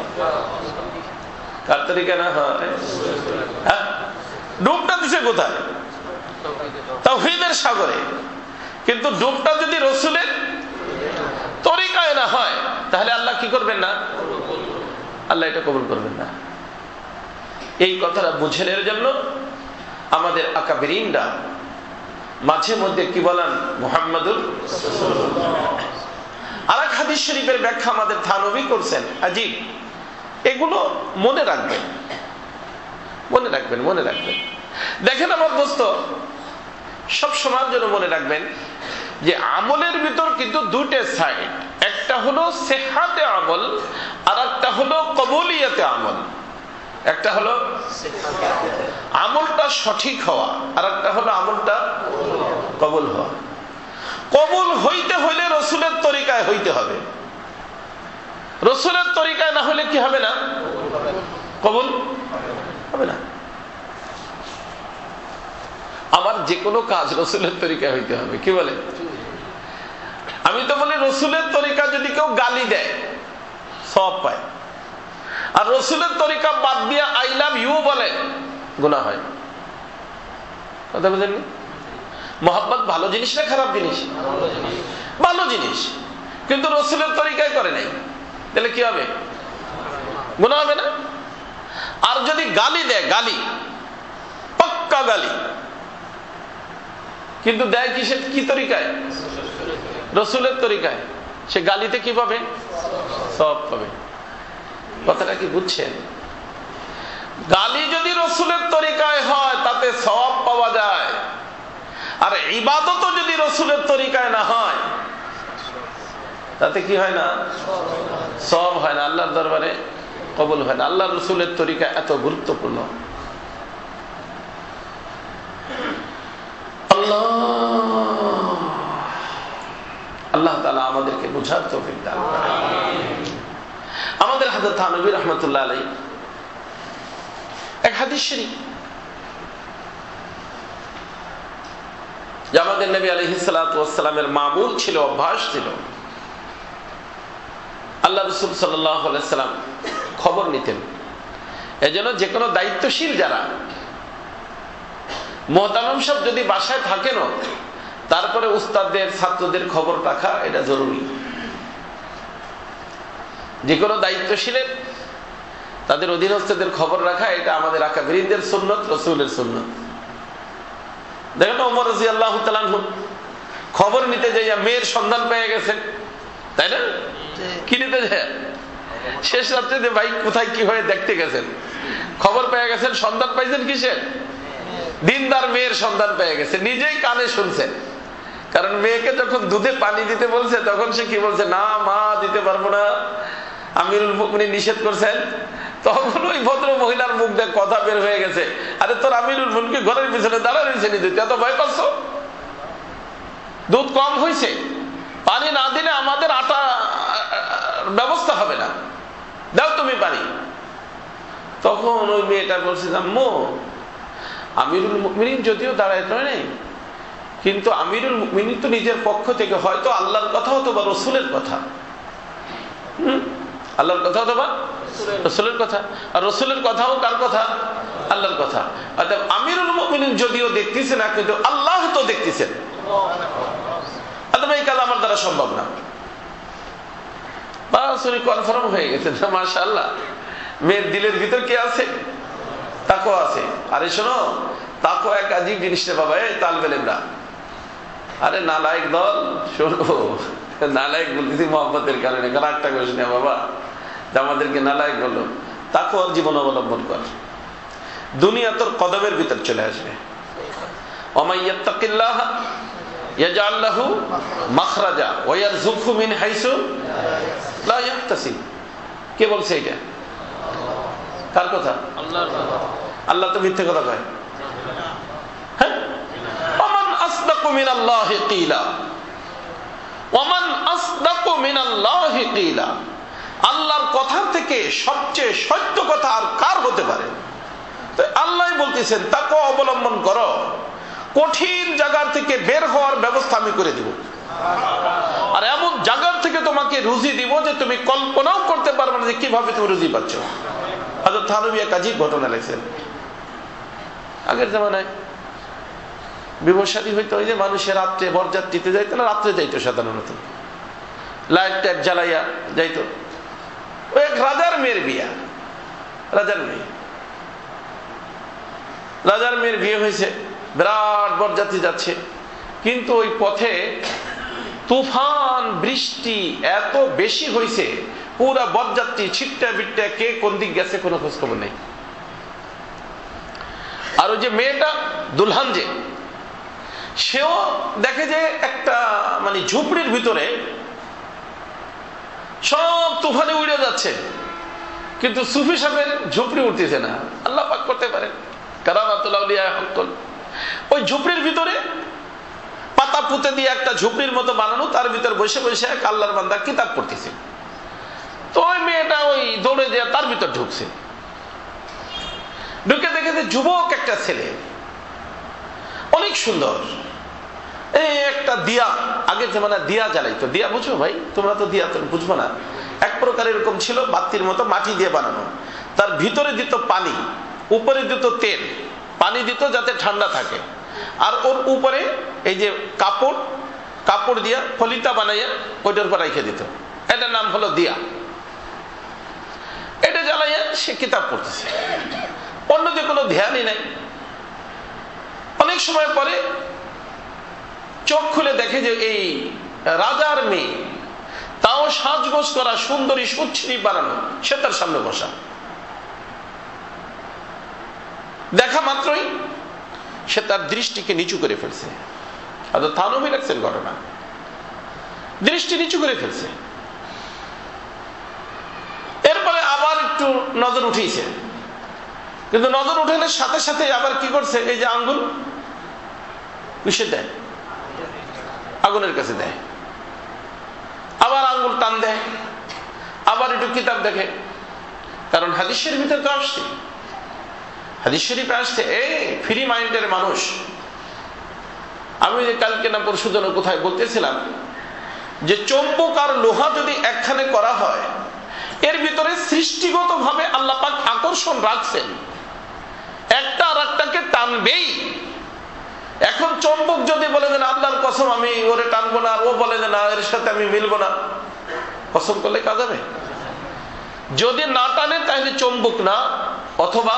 A: কার তরিকায় না হয়? হ্যাঁ, ডুবটা দিছে কোথায়? তাওহীদের সাগরে। কিন্তু ডুবটা যদি রাসূলের তরিকায় না হয় তাহলে আল্লাহ কি করবেন না? আল্লাহ এটা কবুল করবেন না। এই কথাটা বুঝেনের জন্য আমাদের আকাবিরিনরা মাঝে মধ্যে কি বলেন? মুহাম্মাদুর রাসূলুল্লাহ। আরেক হাদিস শরীফের ব্যাখ্যা আমাদের থানবী করছেন, আজীব। এগুলো মনে রাখবেন, মনে রাখবেন, মনে রাখবেন। দেখেন আমার দোস্ত, সব সময়ের জন্য মনে রাখবেন যে আমলের ভিতর কিন্তু দুটো সাইড। একটা হলো সিহহাতে আমল আর একটা হলো কবুলিয়াতে আমল। একটা হলো আমলটা সঠিক হওয়া আর একটা হলো আমলটা কবুল হওয়া। কবুল হইতে হইলে রাসূলের তরিকায় হইতে হবে। রাসূলের তরিকায় না হলে কি হবে না? কবুল হবে না। আমার যে কোনো কাজ রাসূলের তরিকায় হইতে হবে। কি বলে? আমি তো বলি রাসূলের তরিকা যদি কেউ গালি দেয় সওয়াব পায়, আর রাসূলের তরিকা বাদ দিয়ে আই লাভ ইউ বলে গুনাহ হয়। কথা বুঝেননি? মোহাব্বত ভালো জিনিস না খারাপ জিনিস? ভালো জিনিস, কিন্তু রাসূলের তরিকায় করে নাই, তাহলে কি হবে? গুনাহ হবে না? আর যদি গালি দেয়, গালি পাক্কা গালি, কিন্তু দেয় কিসের? কি তরিকায়? রাসূলের তরিকায়, সে গালিতে কি পাবে? সওয়াব পাবে। কথাটা কি বুঝছেন? গালি যদি রাসূলের তরিকায় হয় তাতে সওয়াব পাওয়া যায়, আর ইবাদতও যদি রাসূলের তরিকায় না হয় তাতে কি হয় না? সওয়াব হয় না, আল্লাহর দরবারে কবুল হয় না। আল্লাহ রাসূলের তরিকা এত গুরুত্বপূর্ণ। আল্লাহ তাআলা আমাদেরকে বুঝার তৌফিক দান করেন। আমাদের হযরত থানবী রাহমাতুল্লাহ আলাইহি এক হাদিস শরীফ, যে আমাদের নবী আলাইহিস সালাতু ওয়াস সালামের মামুল ছিল, অভ্যাস ছিল, আল্লাহ রাসূল সাল্লাল্লাহু আলাইহি সাল্লাম খবর নিতেন। এজন্য যে কোনো দায়িত্বশীল যারা, মুহতামিম সাহেব যদি বাসায় থাকেন তারপরে উস্তাদদের ছাত্রদের খবর রাখা এটা জরুরি। যে কোনো দায়িত্বশীলের তাদের অধীনস্থদের খবর রাখা এটা আমাদের আকাবিরিনদের সুন্নত, রাসূলের সুন্নত। দেখেন ওমর রাদিয়াল্লাহু তাআলা আনহু খবর নিতে যাইয়া মেয়ের সন্ধান পেয়ে গেছেন, তাই না? কি নিতে যায়? শেষ রাত্রিতে ভাই কোথায় কি হয়ে দেখতে গেছেন, খবর পেয়ে গেছেন, সন্ধান পাইছেন কিসের? দিনদার মেয়ের সন্ধান পেয়ে গেছে, নিজেই কানে শুনছেন। কারণ মেয়েকে যখন দুধে পানি দিতে বলছে তখন সে কি বলছে, না মা দিতে পারবো না, আমিরুল মুমিনিন নিষেধ করছেন। তখন ওই ভদ্র মহিলার মুখ দিয়ে কথা বের হয়ে গেছে, আরে তোর আমিরুল মুমিনিন ঘরের পিছনে দাঁড়া রয়েছে, নিতে এত ভয় করছো? দুধ কম হয়েছে, পানি না দিলে আমাদের আটা ব্যবস্থা হবে না, দাও তুমি পানি। তখন ওই মেয়েটা বলছে, আম্মু আমিরুল মুমিনিন যদিও দাঁড়ায় নেই, কিন্তু আমিরুল মুমিনিন তো নিজের পক্ষ থেকে হয়তো আল্লাহর কথা অথবা রসুলের কথা, আল্লাহর কথা অথবা রসুলের কথা, আর রসুলের কথাও কার কথা? আল্লাহর কথা। অর্থাৎ আমিরুল মুমিনিন যদিও দেখতেছে না, কিন্তু আল্লাহ তো দেখতেছেন। অথবা এই কাজ আমার দ্বারা সম্ভব না। বাস উনি কনফার্ম হয়ে গেছেন, মাশাআল্লাহ। মেয়ের দিলের ভিতর কি আছে? তাকওয়া আছে। আরে শোনো, তাকওয়া এক আজীব জিনিস রে বাবা। এই তালবেলেমরা, আরে নালায়েক দল, শোনো, নালায়েক বলতেছি মহব্বতের কারণে, রাগটা করিস না বাবা যে আমাদেরকে নালায়েক বললো। তাকওয়ার জীবন অবলম্বন কর, দুনিয়া তোর কদমের ভিতর চলে আসবে। ওয়া ইয়াত্তাকিল্লাহ ইয়াজআল লাহু মাখরাজা ওয়া ইয়ারযুকহু মিন হাইসু লা ইয়াহতাসিব। কে বলছে এটা? কার কথা? আল্লাহর কথা। আল্লাহ তো মিথ্যে কথা কয়? হ্যাঁ। ওমান আসদাকু মিনাল্লাহি কিলা, ওমান আসদাকু মিনাল্লাহি কিলা। আল্লাহর কথা থেকে সবচেয়ে সত্য কথা আর কার হতে পারে? তো আল্লাহ বলতেছেন তাকওয়া অবলম্বন করো, কঠিন জায়গার থেকে বের হওয়ার ব্যবস্থা আমি করে দিব, আর এমন জায়গার থেকে তোমাকে রুজি দিব যে তুমি কল্পনাও করতে পারবে না যে কিভাবে তুমি রুজি পাচ্ছ। হযরত থানবী এক আজীব ঘটনা লেখছেন। আগের জামানায় বিবাহ-শাদী হইতো, ওই যে মানুষের রাত্রে বরযাত্রীতে যাইতো না, রাত্রে যাইতো সাধারণত, লাইট টাইট জ্বালাইয়া যাইতো। ওই এক রাজার মেয়ের বিয়া, রাজার মেয়ে, রাজার মেয়ের বিয়ে হয়েছে, বিরাট বরযাত্রী যাচ্ছে, কিন্তু ওই পথে তুফান বৃষ্টি এত বেশি হয়েছে, পুরা বরযাত্রী ছিটটা বিটটা কে কোন দিক গেছে কোনো খোঁজ খবর নেই। আর ওই যে মেয়েটা দুলহান, যে সেও দেখে যে একটা মানে ঝুপড়ির ভিতরে সব তুফানে উড়ে যাচ্ছে, কিন্তু সুফি সাহেবের ঝুপড়ি উঠতেছে না। আল্লাহ পাক করতে পারেন, কারামাতুল আউলিয়া হকল। ওই ঝুপড়ির ভিতরে পাতা পুঁতে দিয়ে একটা ঝুপড়ির মতো বানানো, তার ভিতর বসে বসে এক আল্লাহর বান্দা কিতাব পড়তেছে। তো ওই মেয়েটা ওই দৌড়ে দিয়ে তার ভিতর ঢুকছে, ঢুকে দেখে যে যুবক একটা ছেলে, অনেক সুন্দর, এই একটা দিয়া, আগের জামানায় দিয়া জ্বালাইতো। দিয়া বুঝো ভাই, তোমরা তো দিয়া তো বুঝবো না। এক প্রকার এরকম ছিল, বাতির মতো, মাটি দিয়ে বানানো। তার ভিতরে দিত পানি, উপরে দিত তেল, পানি দিত যাতে ঠান্ডা থাকে, আর ওর উপরে এই যে কাপড়, কাপড় দিয়া ফলিতা বানাইয়া ওইটার উপর রেখে দিত। এটার নাম হলো দিয়া। এটা জ্বালাইয়া সে কিতাব পড়তেছে, অন্যদিকে কোনো ধ্যানই নাই। অনেক সময় পরে চোখ খুলে দেখে যে এই রাজার মেয়ে, তাও সাজগোজ করা, সুন্দরী সুচ্ছিরি বানানো, সে তার সামনে বসা। দেখা মাত্রই সে তার দৃষ্টিকে নিচু করে ফেলছে। হযরত থানবী লেখছেন ঘটনা, দৃষ্টি নিচু করে ফেলছে। এরপরে আবার একটু নজর উঠেছে, কিন্তু নজর উঠানোর সাথে সাথে আবার কি করছে, এই যে আঙ্গুল কিসে দেয়, আগুনের কাছে দেয়, আবার আঙ্গুল টান দেয়, আবার একটু কিতাব দেখে। কারণ হাদিস শরীফের ভিতরে তো আসছে, হাদিস শরীফে আসছে, এই ফ্রি মাইন্ডের মানুষ। আমি কালকে না পরশু দিন কোথায় বলতেছিলাম যে চৌম্বক আর লোহা যদি একখানে করা হয়, এর ভিতরে সৃষ্টিগত ভাবে আল্লাহ পাক আকর্ষণ রাখছেন, একটা আর একটাকে টানবেই। এখন চৌম্বক যদি বলে যে আল্লাহর কসম আমি ওরে টানবো না, আর ও বলে যে না এর সাথে আমি মিলবো না, কসম করলে কাজ হবে? যদি না টানে তাহলে চৌম্বক না, অথবা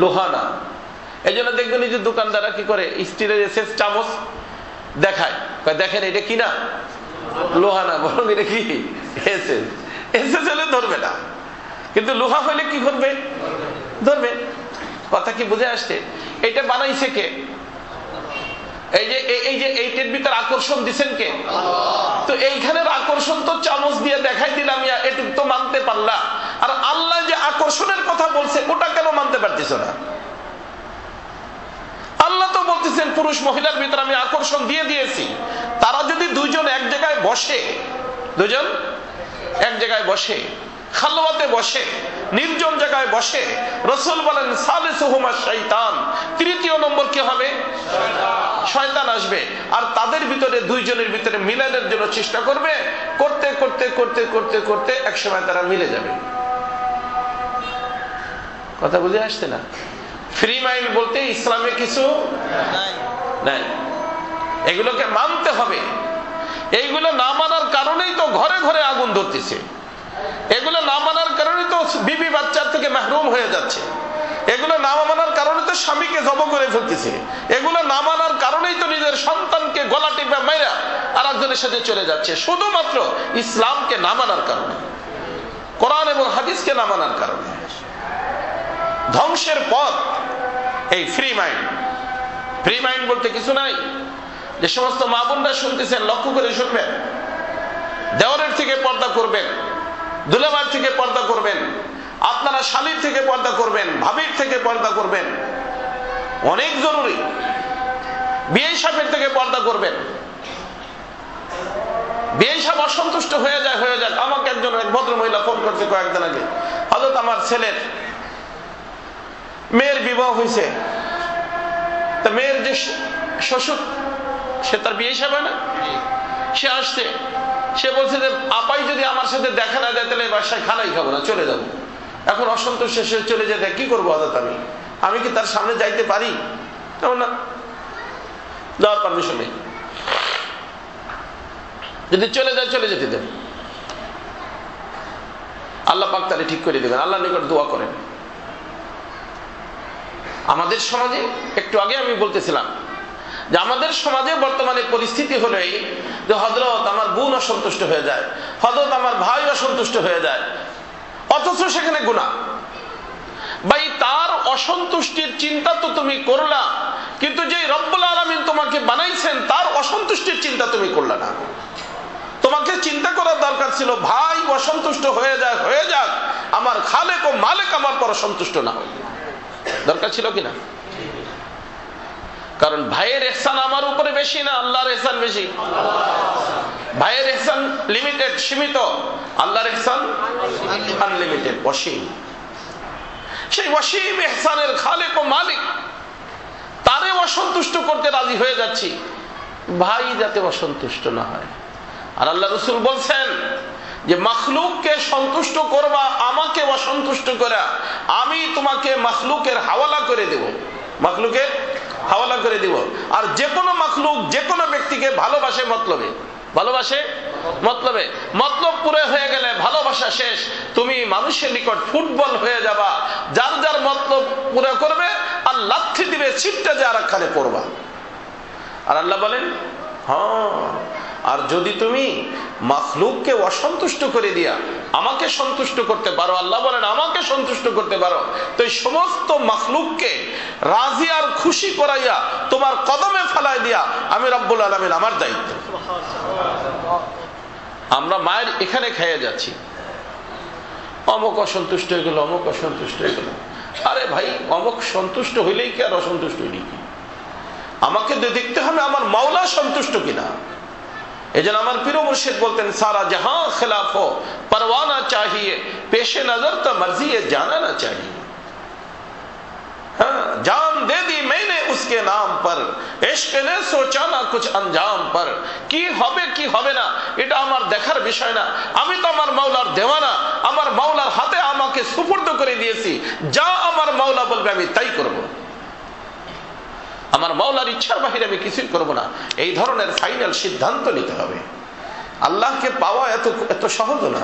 A: লোহা না। এই জন্য দেখবেন এই যে দোকানদাররা কি করে, স্টিলের এসএস চামচ দেখায়, দেখেন এটা কি না, লোহা না, বরং এটা কি এসএস। এসে চলে ধরবে না, কিন্তু লোহা হলে কি করবে? ধরবে। কথা কি বুঝে আসছে? এটা বানাইছে কে? এইটার ভিতর আকর্ষণ দিচ্ছেন কে? তো এইখানের আকর্ষণ তো চামচ দিয়ে দেখাই দিলাম, এটুক তো মানতে পারলা। আর আল্লাহ যে আকর্ষণের কথা বলছে ওটা কেন মানতে পারতেছ না? আল্লাহ তো বলতেছেন পুরুষ মহিলার ভিতরে আমি আকর্ষণ দিয়ে দিয়েছি। তারা যদি দুইজন এক জায়গায় বসে, দুজন এক জায়গায় বসে, খালওয়াতে বসে, নির্জন জায়গায় বসে, রাসূল বলেন সালিসুহুমা শাইতান, তৃতীয় নম্বর কি হবে? শয়তান আসবে। আর তাদের ভিতরে দুইজনের ভিতরে মিলানের জন্য চেষ্টা করবে, করতে করতে করতে করতে করতে একসময় তারা মিলে যাবে। কথা বুঝে আসছে না? ফ্রি মাইন্ড বলতে ইসলামে কিছু নাই, এগুলোকে মানতে হবে। এইগুলো না মানার কারণেই তো ঘরে ঘরে আগুন ধরতেছে, এগুলো না মানার কারণে তো বিবি বাচ্চার থেকে মাহরুম হয়ে যাচ্ছে, এগুলো না মানার কারণে তো স্বামীকে জব করে ফেলতেছে, এগুলো না মানার কারণেই তো নিজের সন্তানকে গলা টিপে মাইরা আর একজনের সাথে চলে যাচ্ছে, শুধুমাত্র ইসলামকে না মানার কারণে, কোরআন এবং হাদিসকে না মানার কারণে। ধ্বংসের পথ এই ফ্রি মাইন্ড। ফ্রি মাইন্ড বলতে কিছু নাই। যে সমস্ত মা বোনরা শুনতেছেন লক্ষ্য করে শুনবেন, দেওরের থেকে পর্দা করবেন, দুলাভাইয়ের থেকে পর্দা করবেন, আপনারা শালীর থেকে পর্দা করবেন, ভাবির থেকে পর্দা করবেন, অনেক জরুরি। বিয়ে সাহেবের থেকে পর্দা করবেন। বিয়ে সাহেব অসন্তুষ্ট হয়ে যায়। আমাকে একজন এক ভদ্র মহিলা ফোন করছে কয়েকদিন আগে, হযরত আমার ছেলের মেয়ের বিবাহ হয়েছে, তা মেয়ের যে শ্বশুর, সে তার বিয়ে সাহেব না, সে আসছে, সে বলছে যে আপাই যদি আমার সাথে দেখা না দেয় তাহলে বাসায় খানাই খাবো না, চলে যাবো। এখন অসন্তোষ শেষে চলে যেতে কি করবো? আমি কি তার সামনে যাইতে পারি? না, যাওয়ার পারমিশন নেই। যদি চলে যায় চলে যেতে দেন, আল্লাহ পাক তাহলে ঠিক করে দেবেন। আল্লাহ নিকট দোয়া করেন। আমাদের সমাজে একটু আগে আমি বলতেছিলাম যে আমাদের সমাজে বর্তমানে পরিস্থিতি হলো এই যে হযরত আমার বোন অসন্তুষ্ট হয়ে যায়, হযরত আমার ভাই অসন্তুষ্ট হয়ে যায়, অথচ সেখানে গুনাহ। ভাই, তার অসন্তুষ্টির চিন্তা তো তুমি করলা, কিন্তু যে রব্বুল আলামিন তোমাকে বানাইছেন তার অসন্তুষ্টির চিন্তা তুমি করলা না। তোমাকে চিন্তা করার দরকার ছিল ভাই অসন্তুষ্ট হয়ে যাক, আমার খালেক ও মালিক আমার পর সন্তুষ্ট না হয়। দরকার ছিল কিনা? কারণ ভাইয়ের ইহসান আমার উপরে বেশি না, আল্লাহর ইহসান বেশি। ভাইয়ের ইহসান লিমিটেড, সীমিত, আল্লাহর ইহসান আনলিমিটেড, অসীম। সেই অসীম ইহসানের খালেক ও মালিক, তারে অসন্তুষ্ট করতে রাজি হয়ে যাচ্ছি, ভাই যাতে অসন্তুষ্ট না হয়। আর আল্লাহ রাসূল বলছেন যে মাখলুককে সন্তুষ্ট করবা আমাকে অসন্তুষ্ট করা, আমি তোমাকে মাখলুকের হাওয়ালা করে দেব, মাখলুকের হাওয়ালা করে দিব। আর যে কোনো মাখলুক যে কোনো ব্যক্তিকে ভালোবাসে মতলবে, ভালোবাসে মতলবে, মতলব পুরো হয়ে গেলে ভালোবাসা শেষ। তুমি মানুষের নিকট ফুটবল হয়ে যাবা, যার যার মতলব পুরো করবে আর লাথি দিবে, ছিটটা যে আর একখানে পড়বা। আর আল্লাহ বলেন হ্যাঁ, আর যদি তুমি মাখলুককে অসন্তুষ্ট করে দিয়া আমাকে সন্তুষ্ট করতে পারো, আল্লাহ বলেন আমাকে সন্তুষ্ট করতে পারো, তো এই সমস্ত মাখলুককে রাজি আর খুশি করাইয়া তোমার কদমে ফেলাই দিয়া আমি রব্বুল আলামিন আমার দায়িত্ব। আমরা মায়ের এখানে খেয়ে যাচ্ছি, অমুক অসন্তুষ্ট হয়ে গেল, অমুক অসন্তুষ্ট হয়ে গেল। আরে ভাই, অমুক সন্তুষ্ট হইলেই কি আর অসন্তুষ্ট হইলেই কি? আমাকে দেখতে হবে আমার মাওলা সন্তুষ্ট কিনা। এজন্য আমার পীর মুর্শিদ বলতেন সারা জাহাं खिलाफ हो परवाना चाहिए पेशे नजर तो मर्जी है जाना ना चाहिए। हाँ, जान दे दी मैंने उसके नाम पर, इश्क ने सोचा ना कुछ अंजाम पर। কি হবে কি হবে না এটা আমার দেখার বিষয় না, আমি তো আমার মাওলার দেওয়ানা, আমার মাওলার হাতে আমাকে সুপুর্দ করে দিয়েছি, যা আমার মাওলা বলবে আমি তাই করব। আমার মাওলার ইচ্ছার বাহিরে আমি কিছুই করব না। এই ধরনের ফাইনাল সিদ্ধান্ত নিতে হবে। আল্লাহকে পাওয়া এত সহজ না,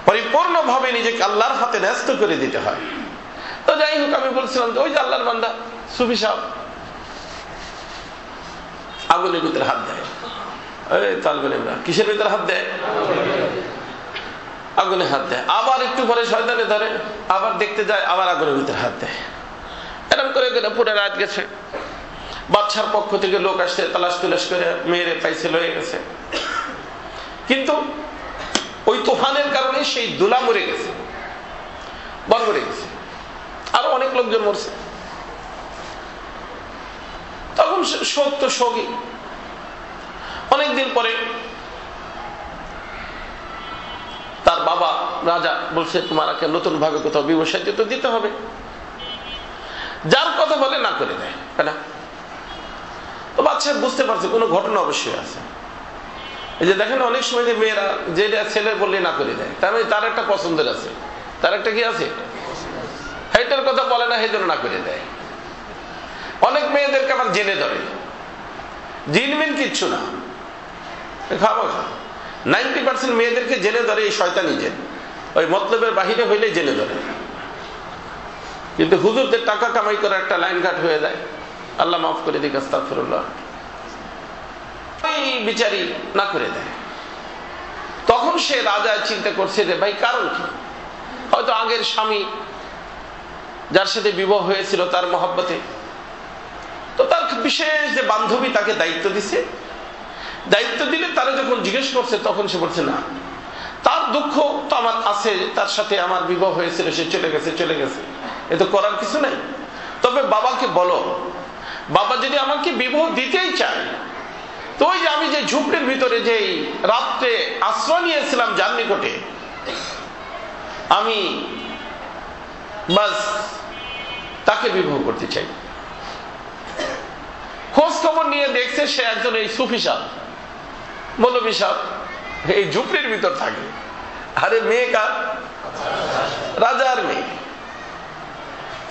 A: পরিপূর্ণভাবে নিজেকে আল্লাহর হাতে ন্যস্ত করে দিতে হয়। তো যাই হোক, আমি বলছিলাম ওই যে আল্লাহর বান্দা সুফি সাহেব আগুনের ভিতরে হাত দেয়, কিসের ভিতরে হাত দেয়? আগুনে হাত দেয়, আবার একটু পরে শয়তানে ধরে, আবার দেখতে যায়, আবার আগুনের ভিতরে হাত দেয়। এরকম করে পুরো রাত গেছে। বাদশার পক্ষ থেকে লোক আসছে, তালাশ তুলাশ করে মেয়েরে পাইছে, লয়ে গেছে। কিন্তু ওই তুফানের কারণে সেই দুলা মরে গেছে, বন মরে গেছে, আরো অনেক লোকজন মরছে। তখন শোক তো শোকই। অনেকদিন পরে তার বাবা রাজা বলছে, তোমাকে নতুন ভাবে কোথাও বিবাহ সাহায্য তো দিতে হবে। যার কথা বলে না করে দেয়, তাই না? তো বাচ্চা বুঝতে পারছে কোনো ঘটনা অবশ্যই আছে। এই যে দেখেন অনেক সময় যে মেয়েরা যেটা ছেলে বললে না করে দেয়, তার মানে তার একটা পছন্দের আছে, তার একটা কি আছে, সেইটার কথা বলে না, সেই জন্য না করে দেয়। অনেক মেয়েদেরকে আবার জেনে ধরে, জিনমিন কিচ্ছু না, খাবো 90% মেয়েদেরকে জেনে ধরে এই শয়তানি জেন, ওই মতলবের বাহিরে হইলে জেনে ধরে। কিন্তু হুজুরদের টাকা কামাই করা একটা লাইন কাট হয়ে যায়, আল্লাহ মাফ করে দিক, আস্তাগফিরুল্লাহ। ওই বিচারি না করে দেয়। তখন সে রাজা চিন্তা করছে যে ভাই কারণ কি? হয়তো আগের স্বামী যার সাথে বিবাহ হয়েছিল তার মহব্বতে, তো তার বিশেষ যে বান্ধবী তাকে দায়িত্ব দিছে, দায়িত্ব দিলে তারা যখন জিজ্ঞেস করছে তখন সে বলছে না, তার দুঃখ তো আমার আছে, তার সাথে আমার বিবাহ হয়েছিল, সে চলে গেছে, চলে গেছে, এ তো করার কিছু নাই। তবে বাবাকে বলো, বাবা যদি আমাকে বিবাহ দিতেই চায়, তো ওই যে আমি যে ঝুপড়ির ভিতরে যে রাত্রে আশ্রয় নিয়েছিলাম যার নিকটে, আমি বাস তাকে বিবাহ করতে চাই। খোঁজ খবর নিয়ে দেখছে সে একজন এই সুফি সাহেব, মৌলভী সাহেব, এই ঝুপড়ির ভিতর থাকে। আরে মেয়ে কার? রাজার মেয়ে।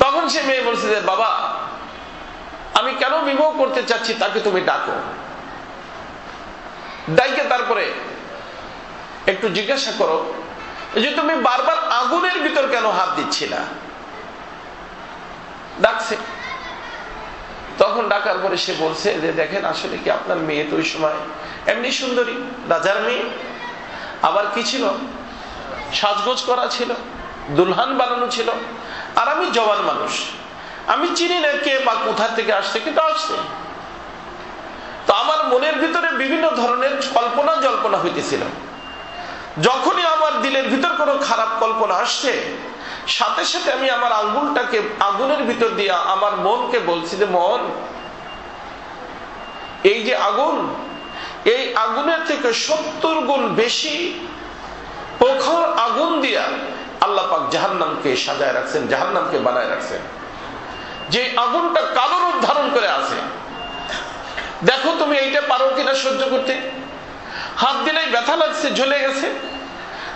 A: তখন সে মেয়ে বলছে যে বাবা, আমি কেন বিবাহ করতে চাচ্ছি তাকে তুমি ডাকো। ডাইকে তারপরে একটু জিজ্ঞাসা করো যে তুমি বারবার আগুনের ভিতর কেন হাত দিচ্ছিলা। ডাকছে। তখন ডাকার পরে সে বলছে যে দেখেন আসলে কি আপনার মেয়ে তো ওই সময় এমনি সুন্দরী, রাজার মেয়ে, আবার কি ছিল, সাজগোজ করা ছিল, দুলহান বানানো ছিল, আর আমি জওয়ান মানুষ, আমি চিনি না কে বা কোথা থেকে আসছে, কিন্তু আসছে। তো আমার মনের ভিতরে বিভিন্ন ধরনের কল্পনা জল্পনা হইতেছিল। যখনই আমার দিলের ভিতর কোনো খারাপ কল্পনা আসছে, সাথে সাথে আমি আমার আঙ্গুলটাকে আগুনের ভিতর দিয়ে আমার মনকে বলছি যে মন, এই যে আগুন, এই আগুনের থেকে 70 গুণ বেশি প্রখর আগুন দিয়া আল্লাহ পাক জাহান্নামকে সাজায় রাখছেন, জাহান্নামকে বানায় রাখছেন। যে আগুনটা কালো রূপ ধারণ করে আছে, দেখো তুমি এইটা পারো কিনা সহ্য করতে। হাত দিলেই ব্যথা লাগছে, জ্বলে গেছে।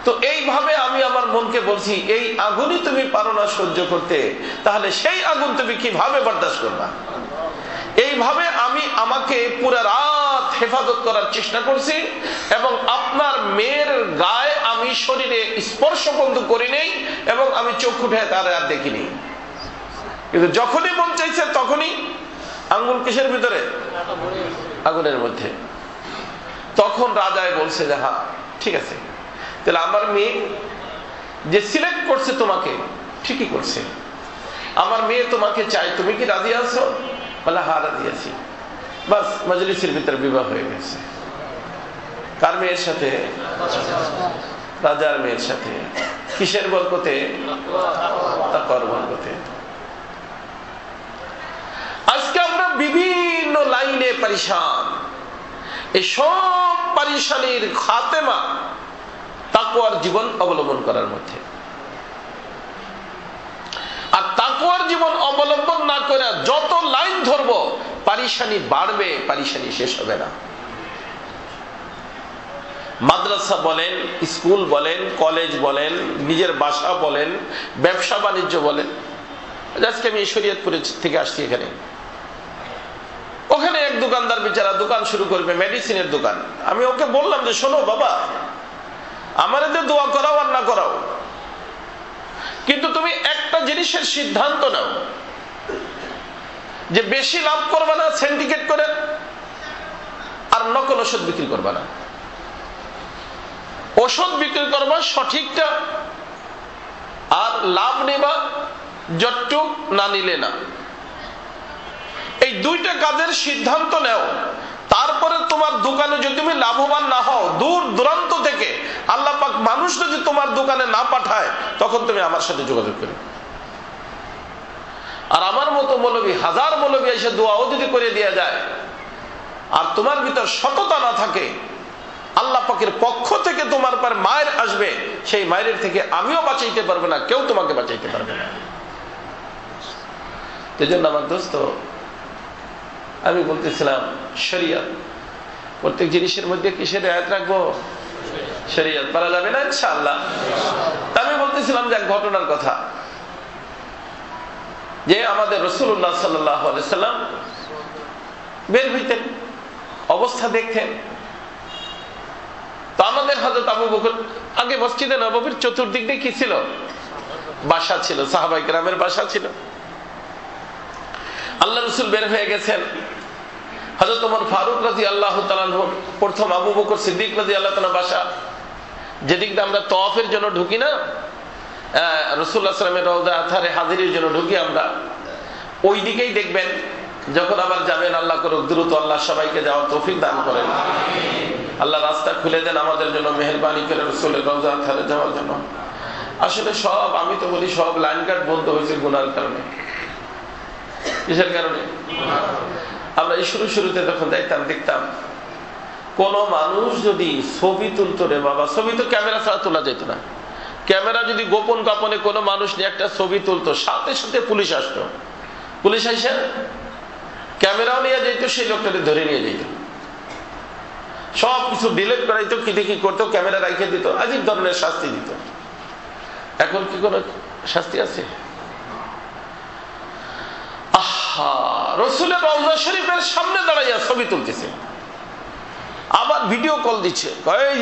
A: তো এইভাবে আমি আমার মনকে বলছি, এই আগুনই তুমি পারো না সহ্য করতে, তাহলে সেই আগুন তুমি কিভাবে বরদাস্ত করবা। এইভাবে আমি আমাকে পুরো রাত হেফাজত করার চেষ্টা করছি, এবং আপনার মেয়ের গায়ে আমি শরীরে স্পর্শ বন্ধ করি নেই, এবং আমি চোখ উঠে তার আর দেখিনি। কিন্তু যখনই মন চাইছে তখনই আঙ্গুল কিসের ভিতরে? আগুনের মধ্যে। তখন রাজায় বলছে যে হ্যাঁ ঠিক আছে, তাহলে আমার মেয়ে যে সিলেক্ট করছে তোমাকে ঠিকই করছে, আমার মেয়ে তোমাকে চাই, তুমি কি রাজি আছো? বলে হ্যাঁ রাজি আছি। বাস মজলিসের ভিতরে বিবাহ হয়ে গেছে। কার মেয়ের সাথে? রাজার মেয়ের সাথে। কিসের বরকতে? তাকওয়ার বরকতে। আজকে আমরা বিভিন্ন লাইনে পরিশান, এই সব পরিশানির খাতেমা তাকওয়ার জীবন অবলম্বন করার মধ্যে। আর তাকওয়ার জীবন অবলম্বন না করে যত লাইন ধরবো, পরিশানি বাড়বে, পরিশানি শেষ হবে না। মাদ্রাসা বলেন, স্কুল বলেন, কলেজ বলেন, নিজের বাসা বলেন, ব্যবসা বাণিজ্য বলেন। আজকে আমি শরীয়তপুর থেকে আসছি এখানে, ওখানে এক দোকানদার বেচারা দোকান শুরু করবে, মেডিসিনের দোকান। আমি ওকে বললাম যে শোনো বাবা, আমার এতে দোয়া করাও আর না করাও, কিন্তু তুমি একটা জিনিসের সিদ্ধান্ত নাও যে বেশি লাভ করবে না সিন্ডিকেট করে, আর নকল ওষুধ বিক্রি করবে না। ওষুধ বিক্রি করবা সঠিকটা, আর লাভ নেবা যতটুক, না নিলে না। এই দুইটা কাজের সিদ্ধান্ত নেও। তারপরে তোমার দোকানে যদি তুমি লাভবান না হও, দূর দূরান্ত থেকে আল্লাহ পাক মানুষ যদি তোমার দোকানে না পাঠায়, তখন তুমি আমার সাথে যোগাযোগ করো। আর আমার মতো মৌলবী, হাজার মৌলবী এসে দোয়াও যদি করে দেয়া যায়, আর তোমার ভিতর সততা না থাকে, আল্লাহ পাকের পক্ষ থেকে তোমার পর মায়ের আসবে, সেই মায়ের থেকে আমিও বাঁচাইতে পারবে না, কেউ তোমাকে বাঁচাইতে পারবে না। এজন্য আমার দোস্ত, আমি বলতেছিলাম শরিয়ত, প্রত্যেক জিনিসের মধ্যে কিসের আয়াত রাখবো? শরিয়ত। পারা যাবে না ইনশাআল্লাহ। আমি বলতেছিলাম যে এক ঘটনার কথা, যে আমাদের রাসূলুল্লাহ সাল্লাল্লাহু আলাইহি সাল্লাম বের হইতেন, অবস্থা দেখতেন। তো আমাদের হযরত আবু বকর, আগে মসজিদে নববীর চতুর্দিক দিয়ে কি ছিল? বাসা ছিল, সাহাবায়ে কেরামের বাসা ছিল। আল্লাহ রাসূল বের হয়ে গেছেন, হযরত ওমর ফারুক রাদিয়াল্লাহু তাআলা আনহু, প্রথম আবু বকর সিদ্দিক রাদিয়াল্লাহু তাআলা বাসা, যেদিক দিয়ে আমরা তওয়াফের জন্য ঢুকি না, রাসূলুল্লাহ সাল্লাল্লাহু আলাইহি ওয়াসাল্লামের রওজা আথারে হাজিরের জন্য ঢুকি আমরা, ওই দিকেই দেখবেন। যখন আবার যাবেন, আল্লাহ করুক দ্রুত আল্লাহ সবাইকে যাওয়ার তৌফিক দান করেন, আল্লাহ রাস্তা খুলে দেন আমাদের জন্য, মেহেরবানি করে রাসূলের রওজা আথারে যাওয়ার জন্য। আসলে সব, আমি তো বলি সব লাইন কাট বন্ধ হয়েছে গুনার কারণে। কিসের কারণে? আমরা এই শুরুতে যখন যাইতাম, দেখতাম কোন মানুষ যদি ছবি তুলতো, রে বাবা, ছবি তো ক্যামেরা ছাড়া তোলা যেত না। ক্যামেরা যদি গোপন কাপনে কোনো মানুষ নিয়ে একটা ছবি তুলতো, সাথে সাথে পুলিশ আসতো। পুলিশ আইসা ক্যামেরাও নিয়ে যেত, সেই লোকটাকে ধরে নিয়ে যেত, সব কিছু ডিলিট করাইতো, কি দেখি করতো, ক্যামেরা রাখে দিত, আজীব ধরনের শাস্তি দিত। এখন কি কোনো শাস্তি আছে? আহা, রাসূলের রওজা শরীফের সামনে দাঁড়াইয়া ছবি তুলতেছে, আবার ভিডিও কল দিচ্ছে,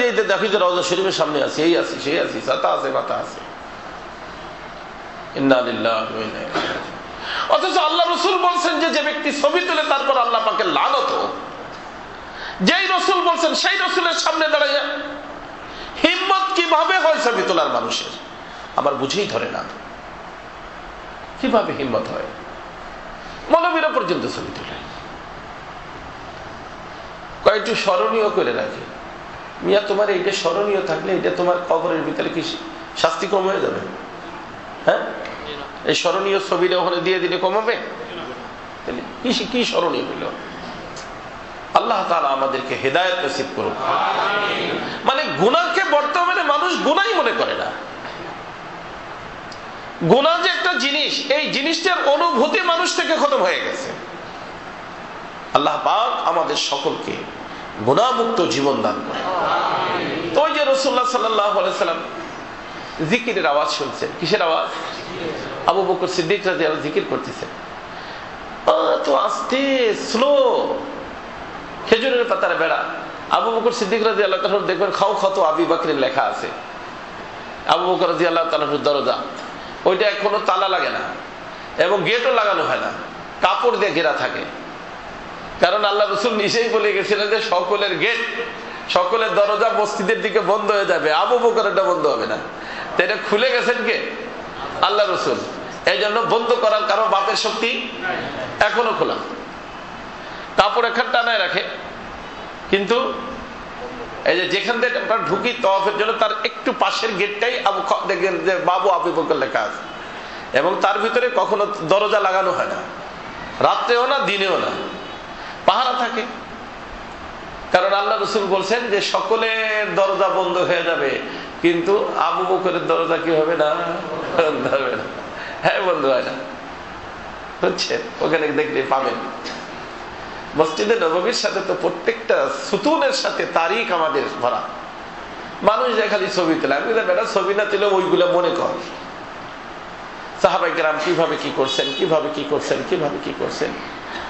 A: এই যে দেখি যে রওজা শরীফের সামনে আছে, এই আছে, সেই আছে, ছাতা আছে, মাথা আছে। ইন্না লিল্লাহি ওয়া ইন্না ইলাইহি রাজিউন। অথচ আল্লাহ রাসূল বলছেন যে যে ব্যক্তি ছবি তুলে তারপর আল্লাহ পাকের লানত, যেই রাসূল বলছেন সেই রাসূলের সামনে দাঁড়াইয়া হিম্মত কিভাবে হয় ছবি তোলার মানুষের? আমার বুঝেই ধরে না কিভাবে হিম্মত হয়। মৌলবীরা পর্যন্ত ছবি তোলে, কয়েকটু স্মরণীয় করে রাখে। মিয়া, তোমার এইটা স্মরণীয় থাকলে এটা তোমার কবরের ভিতরে কি শাস্তি কম হয়ে যাবে? হ্যাঁ, এই স্মরণীয় ছবিটা ওখানে দিয়ে দিলে কমাবে? কি স্মরণীয় হইল? আল্লাহ তাআলা আমাদেরকে হেদায়েত নসিব করুন। মানে গুনাহকে বর্তমানে মানুষ গুনাহই মনে করে না। গুনাহ যে একটা জিনিস, এই জিনিসটার অনুভূতি মানুষ থেকে খতম হয়ে গেছে। আল্লাহ পাক আমাদের সকলকে গুনাহমুক্ত জীবন দান করেন। তো ওই যে রাসূলুল্লাহ সাল্লাল্লাহু আলাইহি সাল্লাম জিকিরের আওয়াজ শুনছেন। কিসের আওয়াজ? আবু বকর সিদ্দিক রাদিয়াল্লাহু জিকির করতেছেন, তো আস্তে, স্লো, খেজুরের পাতার বেড়া। আবু বকর সিদ্দিক রাদিয়াল্লাহু তাআলা দেখবেন খাও খাতো আবি বকরের লেখা আছে। আবু বকর রাদিয়াল্লাহু তাআলার দরজা, ওইটা এখনো তালা লাগে না এবং গেটও লাগানো হয় না, কাপড় দিয়ে ঘেরা থাকে। কারণ আল্লাহ রাসূল নিজেই বলে গেছিলেন যে সকলের গেট, সকলের দরজা মসজিদের দিকে বন্ধ হয়ে যাবে, আবু বকরেরটা বন্ধ হবে না। তো এটা খুলে গেছেন কে? আল্লাহ রাসূল। এই জন্য বন্ধ করার কারো বাপের শক্তি এখনো খোলা, কাপড় এখান টানায় রাখে। কিন্তু এই যে যেখান থেকে আমরা ঢুকি তওয়াফের জন্য, তার একটু পাশের গেটটাই দেখেন যে বাবু আবু বকর লেখা আছে, এবং তার ভিতরে কখনো দরজা লাগানো হয় না, রাত্রেও না দিনেও না, পাহারা থাকে। কারণ আল্লাহ রাসূল বলছেন যে সকলের দরজা বন্ধ হয়ে যাবে, কিন্তু আবু বকরের দরজা কি হবে না? বন্ধ হবে না। হ্যাঁ, বন্ধ হয় না, বুঝছেন? ওখানে দেখলে পাবেন। মসজিদে নববীর সাথে তো প্রত্যেকটা সুতুনের সাথে তারিখ আমাদের ভরা। মানুষ যে খালি ছবি তোলে, আমি বেটা ছবি না তুলে ওইগুলো মনে কর। সাহাবায়ে কেরাম কিভাবে কি করছেন, কিভাবে কি করছেন, কিভাবে কি করছেন,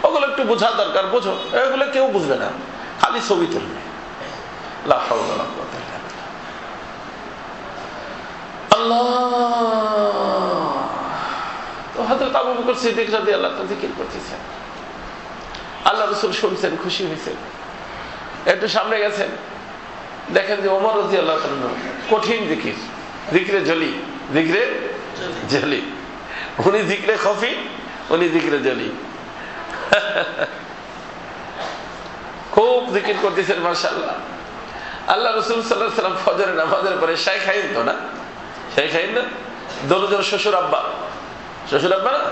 A: ওগুলো একটু বোঝা দরকার। বোঝো, এগুলো কেউ বুঝবে না, খালি ছবি তুলবে। লা হাওলা ওয়ালা কুওয়াতা ইল্লা বিল্লাহ। আল্লাহ। তো হযরত আবু বকর সিদ্দিক রাদিয়াল্লাহু তাআলা জিকির করতেছেন, আল্লাহ রাসূল শুনছেন, খুশি হয়েছেন, একটু সামনে গেছেন, দেখেন যে ওমর রাদিয়াল্লাহু তাআলা কঠিন জিকির, জিকরে জলি, জিকরে জলি, উনি জিকরে খফি, উনি জিকরে জলি। খুব জিকির করতেছেন মাশাআল্লাহ। আল্লাহ রাসূল সাল্লাল্লাহু আলাইহি ওয়াসাল্লাম ফজরের নামাজের পরে শাইখাইন তো না, শাইখাইন না, দরুদের শ্বশুর আব্বা, শ্বশুর আব্বা না,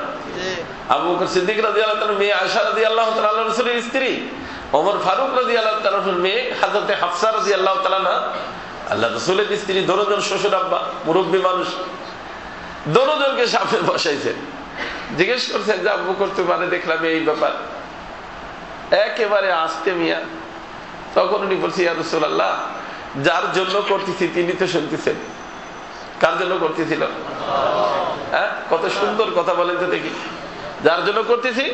A: আবু বকর সিদ্দিক রাদিয়াল্লাহু তাআলা মেয়ে আয়েশা রাদিয়াল্লাহু তাআলা আল্লাহর রাসূলের স্ত্রী, ওমর ফারুক রাদিয়াল্লাহু তাআলার মেয়ে হযরত হাফসা রাদিয়াল্লাহু তাআলা না আল্লাহর রাসূলের স্ত্রী, দরুদের শ্বশুর আব্বা, মুরব্বী মানুষ, দরুদেরকে সামনে বসাইছেন। জিজ্ঞেস করছেন যে আবু বকর তোমারে দেখলাম এই ব্যাপার, একেবারে আস্তে মিয়া। তখন উনি বলছে ইয়া রাসূলুল্লাহ, যার জন্য করতেছি তিনি তো শুনতেছেন। কার জন্য করতেছিল? হ্যাঁ, কত সুন্দর কথা বলেন তো দেখি। যার জন্য করতেছি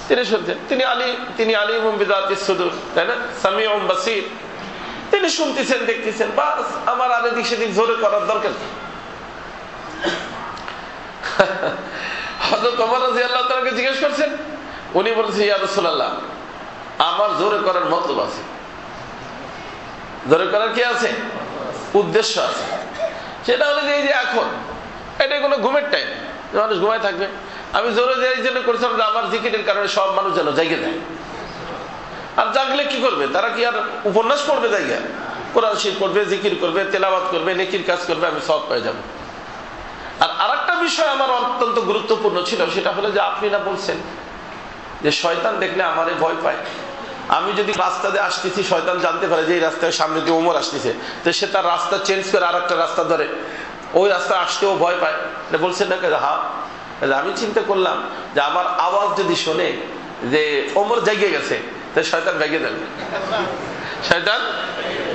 A: তিনি শুনছেন। তিনি আলিমুম বিযাতিস সুদূর, তাই না, সামিউম বাসীর। তিনি শুনতেছেন, দেখতেছেন, বাস আমার আর এদিক সেদিক জোরে করার দরকার নেই। হযরত ওমর রাদিয়াল্লাহু তাআলাকে জিজ্ঞেস করছেন, উনি বলছেন ইয়া রাসূলুল্লাহ, আমার জোরে করার মতলব আছে। জোরে করার কি আছে? উদ্দেশ্য আছে। সেটা হলো যে এই যে এখন এটা কোনো ঘুমের টাইম, মানুষ ঘুমায় থাকবে। আমি জোরে যে এই জন্য করেছিলাম যে আমার জিকিরের কারণে সব মানুষ যেন জায়গা যায়। আর জাগলে কি করবে? তারা কি আর উপন্যাস পড়বে? জায়গা কোরআন শরীফ পড়বে, জিকির করবে, তেলাওয়াত করবে, নেকির কাজ করবে, আমি সওয়াব পেয়ে যাব। আর আরেকটা বিষয় আমার অত্যন্ত গুরুত্বপূর্ণ ছিল, সেটা হলো যে আপনি না বলছেন যে শয়তান দেখলে আমারে ভয় পায়। আমি যদি রাস্তা দিয়ে আসতেছি, শয়তান জানতে পারে যে এই রাস্তায় সামনে দিয়ে ওমর আসতেছে, তো সে তার রাস্তা চেঞ্জ করে আর একটা রাস্তা ধরে, ওই রাস্তা আসতেও ভয় পায়। বলছেন না? হ্যাঁ। আমি চিন্তা করলাম যে আমার আওয়াজ যদি শোনে যে ওমর জাগিয়ে গেছে, তো শয়তান ভেগে যাবে, শয়তান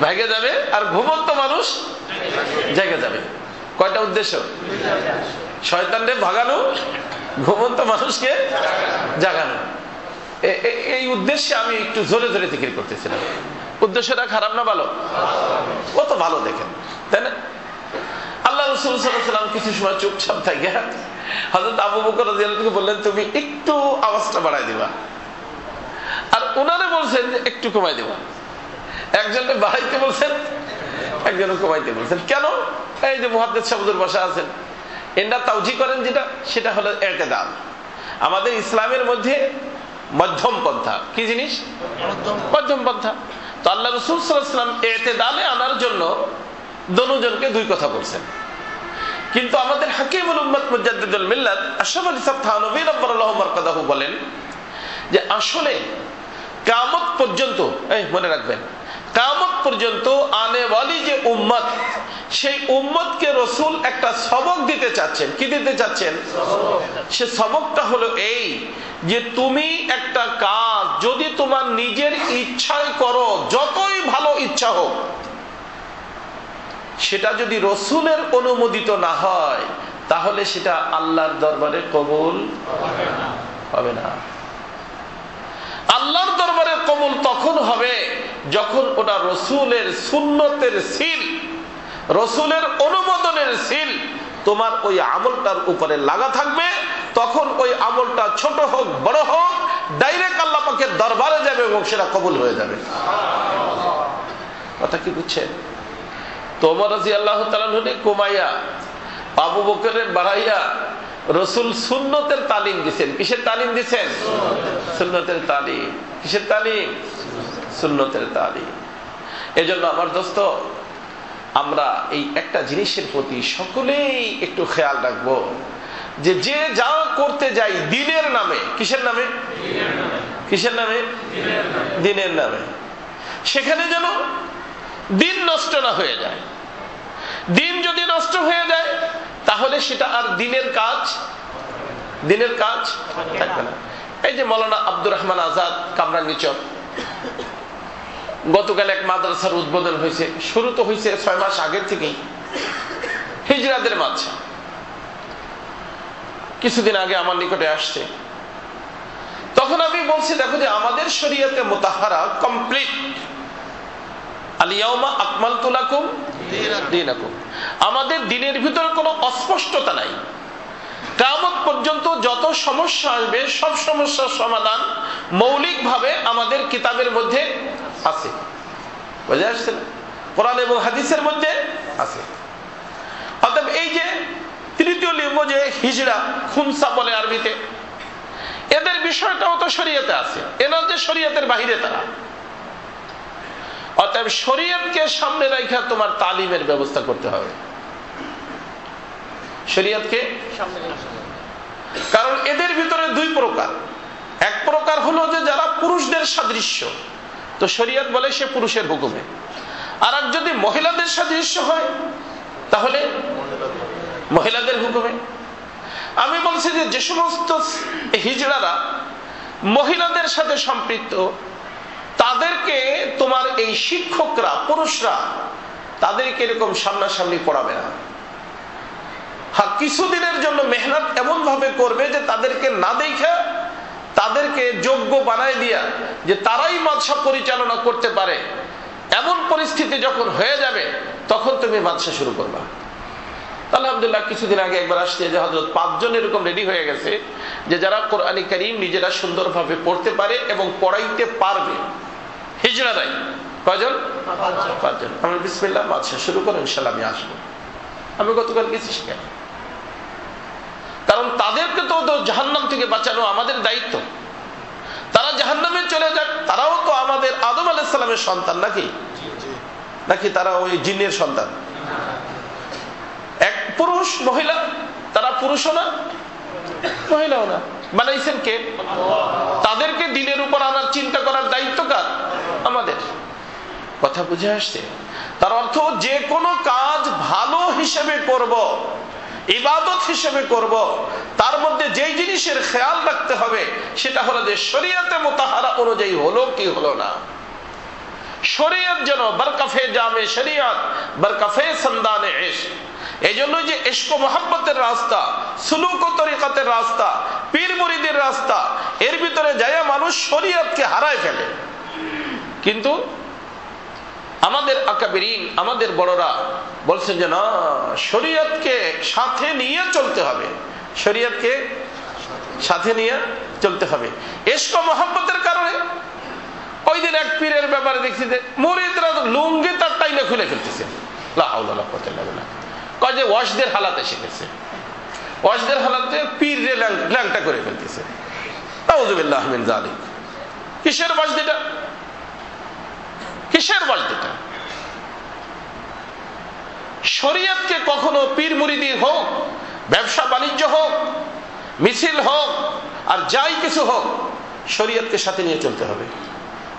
A: ভেগে যাবে, আর ঘুমন্ত মানুষ জেগে যাবে। কয়টা উদ্দেশ্য? শয়তানরে ভাগানো, ঘুমন্ত মানুষকে জাগানো। এই উদ্দেশ্যে আমি একটু জোরে জোরে জিকির করতেছিলাম। উদ্দেশ্যটা খারাপ না ভালো? কত ভালো দেখেন, তাই না? আল্লাহ রাসূল সাল্লাল্লাহু আলাইহি ওয়াসাল্লাম কিছু সময় চুপচাপ থাকে। হযরত আবু বকর রাদিয়াল্লাহু আনহু বললেন, তুমি একটু আওয়াজটা বাড়াই দিবা। আর ওনারে বলছেন যে একটু কমাই দিবা। একজনকে বাড়াইতে বলছেন, একজনকে কমাইতে বলছেন। কেন? এই যে মুহাদ্দিস সাহেবদের বসা আছেন, এরা তাওজি করেন যেটা, সেটা হলো ইতিদাল। আমাদের ইসলামের মধ্যে মধ্যম পন্থা কি জিনিস? মধ্যম পন্থা। তো আল্লাহ রাসূল সাল্লাল্লাহু আলাইহি ওয়াসাল্লাম ইতিদালে আনার জন্য দোনোজনকে দুই কথা বলছেন। কিন্তু আমাদের হাকিমুল উম্মত মুজাদ্দিদুল মিল্লাত আশরাফুল ইসলাম থানভী রাব্বানাল্লাহু মারকাদাহু বলেন যে আসলে কিয়ামত পর্যন্ত, মনে রাখবেন, কিয়ামত পর্যন্ত আনেওয়ালি যে উম্মত, সেই উম্মতকে রাসূল একটা সবক দিতে চাচ্ছেন। কি দিতে চাচ্ছেন? সে সবকটা হলো এই যে তুমি একটা কাজ যদি তোমার নিজের ইচ্ছায় করো, যতই ভালো ইচ্ছা হোক, সেটা যদি রাসূলের অনুমোদিত না হয়, তাহলে সেটা আল্লাহর দরবারে কবুল হবে না। আল্লাহর দরবারে কবুল তখন হবে যখন ওটা রাসূলের সুন্নতের সিল, রাসূলের অনুমোদনের সিল তোমার ওই আমলটার উপরে লাগা থাকবে। তখন ওই আমলটা ছোট হোক বড় হোক, ডাইরেক্ট আল্লাহ পাকের দরবারে যাবে এবং সেটা কবুল হয়ে যাবে। কথা কি বুঝছেন? তো ওমর রাদিয়াল্লাহু তাআলা কমাইয়া, আবু বকরের বাড়াইয়া রাসূল সুন্নতের তালিম দিয়েছেন। কিসের তালিম দিয়েছেন? সুন্নতের তালিম। কিসের তালিম? সুন্নতের তালিম। এজন্য আমার দোস্ত, আমরা এই একটা জিনিসের প্রতি সকলেই একটু খেয়াল রাখবো যে যে যা করতে যাই দ্বীনের নামে, কিসের নামে? কিসের নামে? দ্বীনের নামে, সেখানে যেন দ্বীন নষ্ট না হয়ে যায়। দ্বীন যদি নষ্ট হয়ে যায়, তাহলে সেটা আর দ্বীনের কাজ থাকবে না। এই যে মাওলানা আব্দুর রহমান আজাদ কামরাঙ্গীচর, গতকাল এক মাদ্রাসার উদ্বোধন হয়েছে। শুরু তো হয়েছে 6 মাস আগের থেকেই, হিজরাদের মাদ্রাসা। কিছুদিন আগে আমার নিকটে আসছে, তখন আমি বলছি দেখো যে আমাদের শরীয়তে মুতাহহারা কমপ্লিট, আল-ইয়াওমা আকমালতু লাকুম দীনাকুম। আমাদের দ্বীনের ভিতরে কোনো অস্পষ্টতা নাই। কিয়ামত পর্যন্ত যত সমস্যা আসবে, সব সমস্যার সমাধান মৌলিকভাবে আমাদের কিতাবের মধ্যে আছে। বুঝে আসছে না? কোরআন এবং হাদিসের মধ্যে আছে। অতএব এই যে তৃতীয় লিঙ্গ যে হিজড়া, খুনসা বলে আরবিতে, এদের বিষয়টাও তো শরীয়তে আছে, এরা যে শরীয়তের বাহিরে তারা। অতএব শরীয়তকে সামনে রাখা তোমার তালিমের ব্যবস্থা করতে হবে, শরীয়তকে সামনে। কারণ এদের ভিতরে দুই প্রকার। এক প্রকার হলো যে যারা পুরুষদের সাদৃশ্য, তো শরীয়ত বলে সে পুরুষের হুকুমে। আর যদি মহিলাদের সাদৃশ্য হয় তাহলে মহিলাদের হুকুমে। আমি বলছি যে যে সমস্ত হিজড়ারা মহিলাদের সাথে সম্পৃক্ত, তাদেরকে তোমার এই শিক্ষকরা, পুরুষরা তাদেরকে এরকম সামনাসামনি পড়াবে না। হ্যাঁ, কিছুদিনের জন্য মেহনত এমন ভাবে করবে যে তাদেরকে না দেখে তাদেরকে যোগ্য বানায় দিয়া যে তারাই মাদ্রাসা পরিচালনা করতে পারে, এমন পরিস্থিতি যখন হয়ে যাবে তখন তুমি মাদ্রাসা শুরু করবা। আলহামদুলিল্লাহ, কিছুদিন আগে একবার আসছে যে হযরত 5 জন এরকম রেডি হয়ে গেছে যে যারা কোরআন কারীম নিজেরা সুন্দরভাবে পড়তে পারে এবং পড়াইতে পারবে, হিজড়ারাই। কয়জন? 5 জন। আমি বিসমিল্লাহ, মাদ্রাসা শুরু করো, ইনশাআল্লাহ আমি আসবো। আমি গতকাল গেছি সেখানে, কারণ তাদেরকে তো জাহান্নাম থেকে বাঁচানো আমাদের দায়িত্ব। তারা জাহান্নামে চলে যাক, তারাও তো আমাদের আদম আলাইহিস সালামের সন্তান নাকি? নাকি তারা ওই জিন্নের সন্তান? এক পুরুষ মহিলা, তারা পুরুষও না মহিলাও না, বানাইছেন কে? তাদেরকে দিনের উপর আনার চিন্তা করার দায়িত্ব কার? আমাদের। কথা বুঝে আসছে? তার অর্থ যে কোনো কাজ ভালো হিসেবে করব, ইবাদত হিসেবে করব, তার মধ্যে যেই জিনিসের খেয়াল রাখতে হবে সেটা হলো যে শরীয়তে মুতাহারা অনুযায়ী হলো কি হলো না। শরীয়ত যেন বরকাফে জামে শরীয়ত, বরকাফে সন্দানে ইশক। এই জন্য যে ইশক ও মোহাব্বতের রাস্তা, সুলুক ও তরিকাতের রাস্তা, পীর মুরিদের রাস্তা, এর ভিতরে যায় মানুষ শরীয়তকে হারায় ফেলে। কিন্তু আমাদের আকাবিরিন, আমাদের বড়রা বলছেন যে না, শরীয়তকে সাথে নিয়ে চলতে হবে, শরীয়তকে সাথে নিয়ে চলতে হবে। ইশক ও মোহাব্বতের কারণে ওই দিন এক পীরের ব্যাপারে দেখছি যে মুরিদরা লুঙ্গি তার টাইনে খুলে ফেলতেছে, লা হাওলা ওয়ালা কুওয়াতা ইল্লা বিল্লাহ। কয় যে ওয়াশদের হালাতে শিখেছে, ওয়াশদের হালাতে পীর রে ল্যাংটা করে ফেলতেছে। আউযুবিল্লাহি মিন যালিক। কিসের ওয়াশ এটা? কিসের ওয়াশ এটা? শরীয়তকে কখনো পীর মুরিদি হোক, ব্যবসা বাণিজ্য হোক, মিছিল হোক, আর যাই কিছু হোক, শরীয়তকে সাথে নিয়ে চলতে হবে।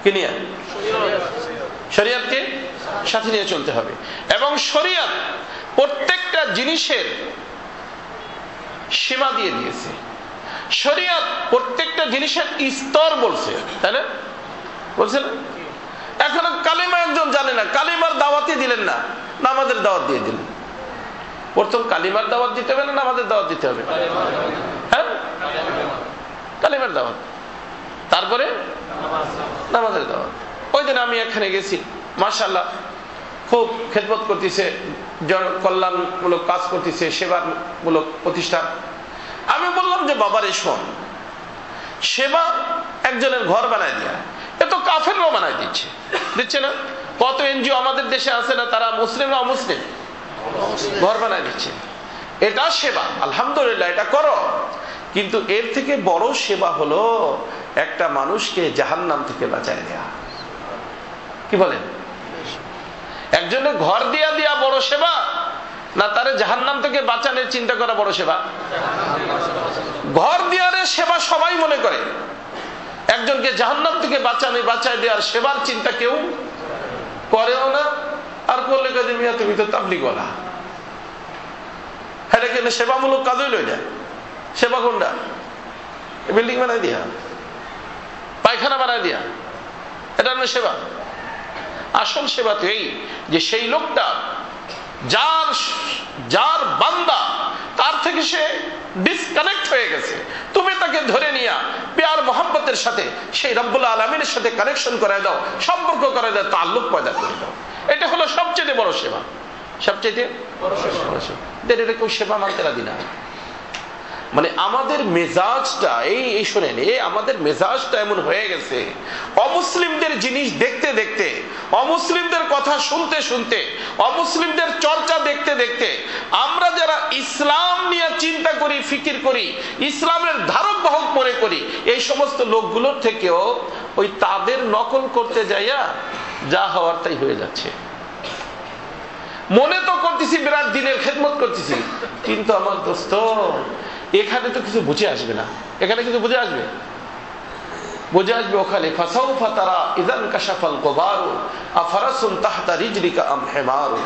A: কি নিয়ে? শরীয়তকে সাথে নিয়ে চলতে হবে। এবং শরীয়ত প্রত্যেকটা জিনিসের সীমা দিয়ে দিয়েছে। শরীয়ত প্রত্যেকটা জিনিসের স্তর বলছে, তাই না? বলছে না? এখন কালিমা একজন জানে না, কালিমার দাওয়াতই দিলেন না, নামাজের দাওয়াত দিয়ে দিলেন। প্রথম কালিমার দাওয়াত দিতে হবে না নামাজের দাওয়াত দিতে হবে? হ্যাঁ, কালিমার দাওয়াত, তারপরে নামাজের দাওয়াত। ওই দিন আমি এখানে গেছি, মাশাআল্লাহ খুব খেদমত করতেছে, কল্যাণমূলক কাজ করতেছে, সেবামূলক প্রতিষ্ঠান। আমি বললাম যে বাবারে শোন, সেবা একজনের ঘর বানায় দিয়া, এ তো কাফেররাও বানায় দিচ্ছে না? কত এনজিও আমাদের দেশে আছে না, তারা মুসলিম না অমুসলিম, ঘর বানায় দিচ্ছে। এটা সেবা, আলহামদুলিল্লাহ, এটা করো। কিন্তু এর থেকে বড় সেবা হলো একটা মানুষকে জাহান্নাম থেকে বাঁচায় দেয়া। কি বলেন? একজনের ঘর দিয়া দিয়া বড় সেবা, না তারে জাহান্নাম থেকে বাঁচানোর চিন্তা করা বড় সেবা? ঘর দিয়ারে সেবা সবাই মনে করে, একজনকে জাহান্নাম থেকে বাঁচায় দেওয়ার সেবার চিন্তা কেউ করেও না। আর করলে কাজে মিয়া তুমি তো তাবলিগ ওয়ালা, এটা কেন সেবামূলক কাজই লই না? সেবা কোনটা? বিল্ডিং বানাই দিয়া, পায়খানা বানাই দিয়া, এটা না সেবা। আসল সেবা তো এই যে সেই লোকটা যার বান্দা, তার থেকে সে ডিসকানেক্ট হয়ে গেছে, তুমি তাকে ধরে নিয়া প্যার মোহাম্মতের সাথে সেই রব্বুল আলামিনের সাথে কানেকশন করায় দাও, সম্পর্ক করায় দাও, তাল্লুক পয়দা করে দাও। এটা হলো সবচেয়ে বড় সেবা, সবচেয়ে বড় সেবা। এটা কেউ সেবা মানতে রাজি না। মানে আমাদের মেজাজটা এই শোনেন, আমাদের মেজাজটা এমন হয়ে গেছে, অমুসলিমদের জিনিস দেখতে দেখতে, অমুসলিমদের কথা শুনতে শুনতে, অমুসলিমদের চর্চা দেখতে দেখতে আমরা যারা ইসলাম নিয়ে চিন্তা করি, ফিকির করি, ইসলামের ধারক বাহক মনে করি, এই সমস্ত লোকগুলোর থেকেও ওই তাদের নকল করতে যাইয়া যা হওয়ার তাই হয়ে যাচ্ছে। মনে তো করতেছি বিরাট দিনের খেদমত করতেছি, কিন্তু আমার দোস্ত এখানে তো কিছু বুঝে আসবে না। এখানে কিছু বুঝে আসবে? বুঝে আসবে ওখানে ফাসাউফা তারা ইযান কাশাফাল গুবারু আফরাসুন তাহতা রিজলিকা আম হিমারু।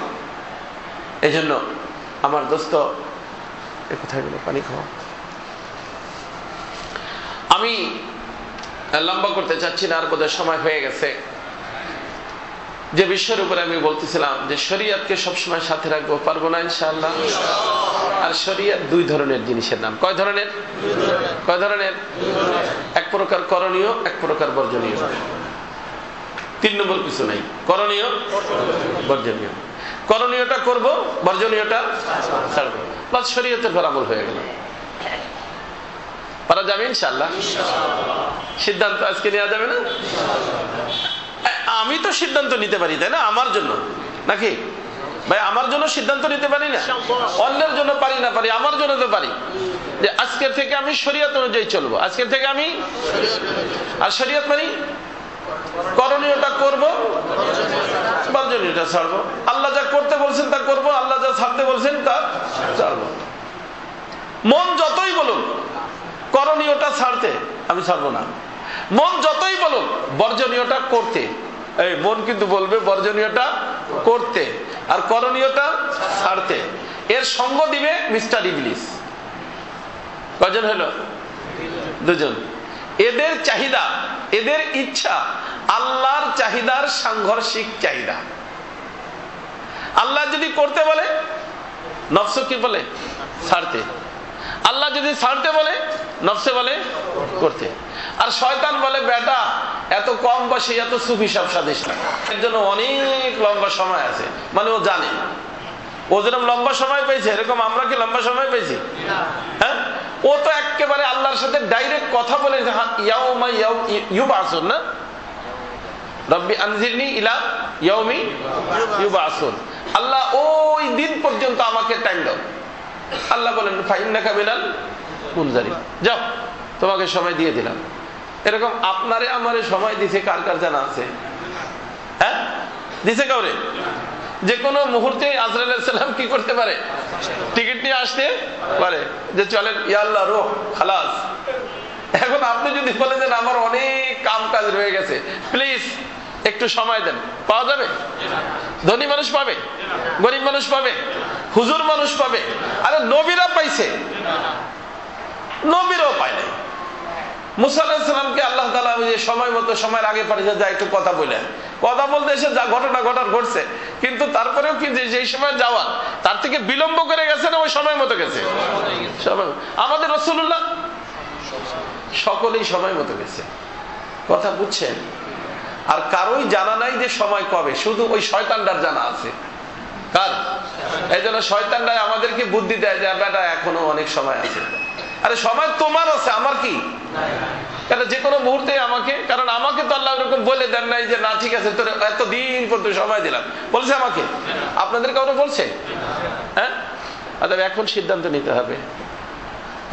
A: এজন্য আমার দোস্ত, কোথায় গেল পানি খাওয়া? আমি লম্বা করতে চাচ্ছি না, আর বোধহয় সময় হয়ে গেছে। যে বিষয়ের উপরে আমি বলতেছিলাম যে শরীয়তকে সবসময় সাথে রাখবো, পারবো না ইনশাআল্লাহ। আর শরীয়ত দুই ধরনের জিনিসের নাম। কয় ধরনের? কয় ধরনের? এক প্রকার করণীয়, এক প্রকার বর্জনীয়। 3 নম্বর কিছু নাই। করণীয়, বর্জনীয়। করণীয়টা করব, বর্জনীয়টা ছাড়বো, বাস শরীয়তের উপর আমল হয়ে গেল। পারা যাবে ইনশাআল্লাহ? সিদ্ধান্ত আজকে নেওয়া যাবে না? আমি তো সিদ্ধান্ত নিতে পারি, তাই না? আমার জন্য নাকি ভাই? আমার জন্য সিদ্ধান্ত নিতে পারি না, অন্যের জন্য পারি না পারি, আমার জন্য তো পারি যে আজকের থেকে আমি শরীয়ত অনুযায়ী চলবো। আজকের থেকে আমি, আর শরীয়ত মানে করণীয়টা করব, বর্জনীয়টা ছাড়বো। আল্লাহ যা করতে বলছেন তা করব, আল্লাহ যা ছাড়তে বলছেন তা ছাড়বো। মন যতই বলুন করণীয়টা ছাড়তে, আমি ছাড়বো না। মন যতই বলুন বর্জনীয়টা করতে, এই মন কিন্তু বলবে বর্জনীয়টা করতে আর করণীয়টা ছাড়তে। এর সঙ্গ দিবে মিস্টার ইবলিস। কজন হলো? 2 জন। এদের চাহিদা, এদের ইচ্ছা আল্লাহর চাহিদার সাংঘর্ষিক চাহিদা। আল্লাহ যদি করতে বলে, নফস কি বলে? ছাড়তে। আল্লাহ যদি ছাড়তে বলে, নফসে বলে করতে। আর শয়তান বলে, বেটা এত কম বয়সে এত সুফি সব সাদিস না, এর জন্য অনেক লম্বা সময় আছে। মানে ও জানে ও যেরকম লম্বা সময় পেয়েছে, এরকম আমরা কি লম্বা সময় পেয়েছি? হ্যাঁ, ও তো একেবারে আল্লাহর সাথে ডাইরেক্ট কথা বলে, ইয়াউমা ইউবাসুন না, রব্বি আনজিরনি ইলা ইয়াউমি ইউবাসুন। আল্লাহ ওই দিন পর্যন্ত আমাকে টাইম দাও। আল্লাহ বলেন ফাইন্নাকা মিনাল মুনজারিন, যাও তোমাকে সময় দিয়ে দিলাম। এরকম আপনারে আমারে সময় দিছে কার কার জানা আছে? হ্যাঁ, দিছে কাউরে? যে কোনো মুহূর্তে আজরাইল আলাইহিস সালাম কি করতে পারে? টিকিট নিয়ে আসতে পারে যে চলেন ইয়া আল্লাহ রূহ খালাস। এখন আপনি যদি বলেন যে আমার অনেক কাম কাজ রয়ে গেছে, প্লিজ একটু সময় দেন, পাওয়া যাবে? ধনী মানুষ পাবে? গরিব মানুষ পাবে? হুজুর মানুষ পাবে? আরে নবীরা পাইছে, নবীরাও পায় নাই। মুসা আলাইহিস সালামকে আল্লাহ তাআলা যে সময় মতো, সময়ের আগে পাঠিয়েছে, যা একটু কথা বলে, কথা বলতে এসে যা ঘটনা ঘটার ঘটছে, কিন্তু তারপরেও কি যেই সময় যাওয়া তার থেকে বিলম্ব করে গেছে না ওই সময় মতো গেছে? আমাদের রাসূলুল্লাহ সকলেই সময় মতো গেছে। কথা বুঝছেন? আর কারোই জানা নাই যে সময় কবে, শুধু ওই শয়তানটার জানা আছে। কার? এই জন্য শয়তানরা আমাদেরকে বুদ্ধি দেয় যে বেটা এখনো অনেক সময় আছে। আরে সময় তোমার আছে, আমার কি? কারণ যে কোনো মুহূর্তে আমাকে, কারণ আমাকে তো আল্লাহ এরকম বলে দেন নাই যে না ঠিক আছে তোর এতদিন পর্যন্ত সময় দিলাম, বলছে আমাকে? আপনাদের কাউকে বলছে? হ্যাঁ, তবে এখন সিদ্ধান্ত নিতে হবে।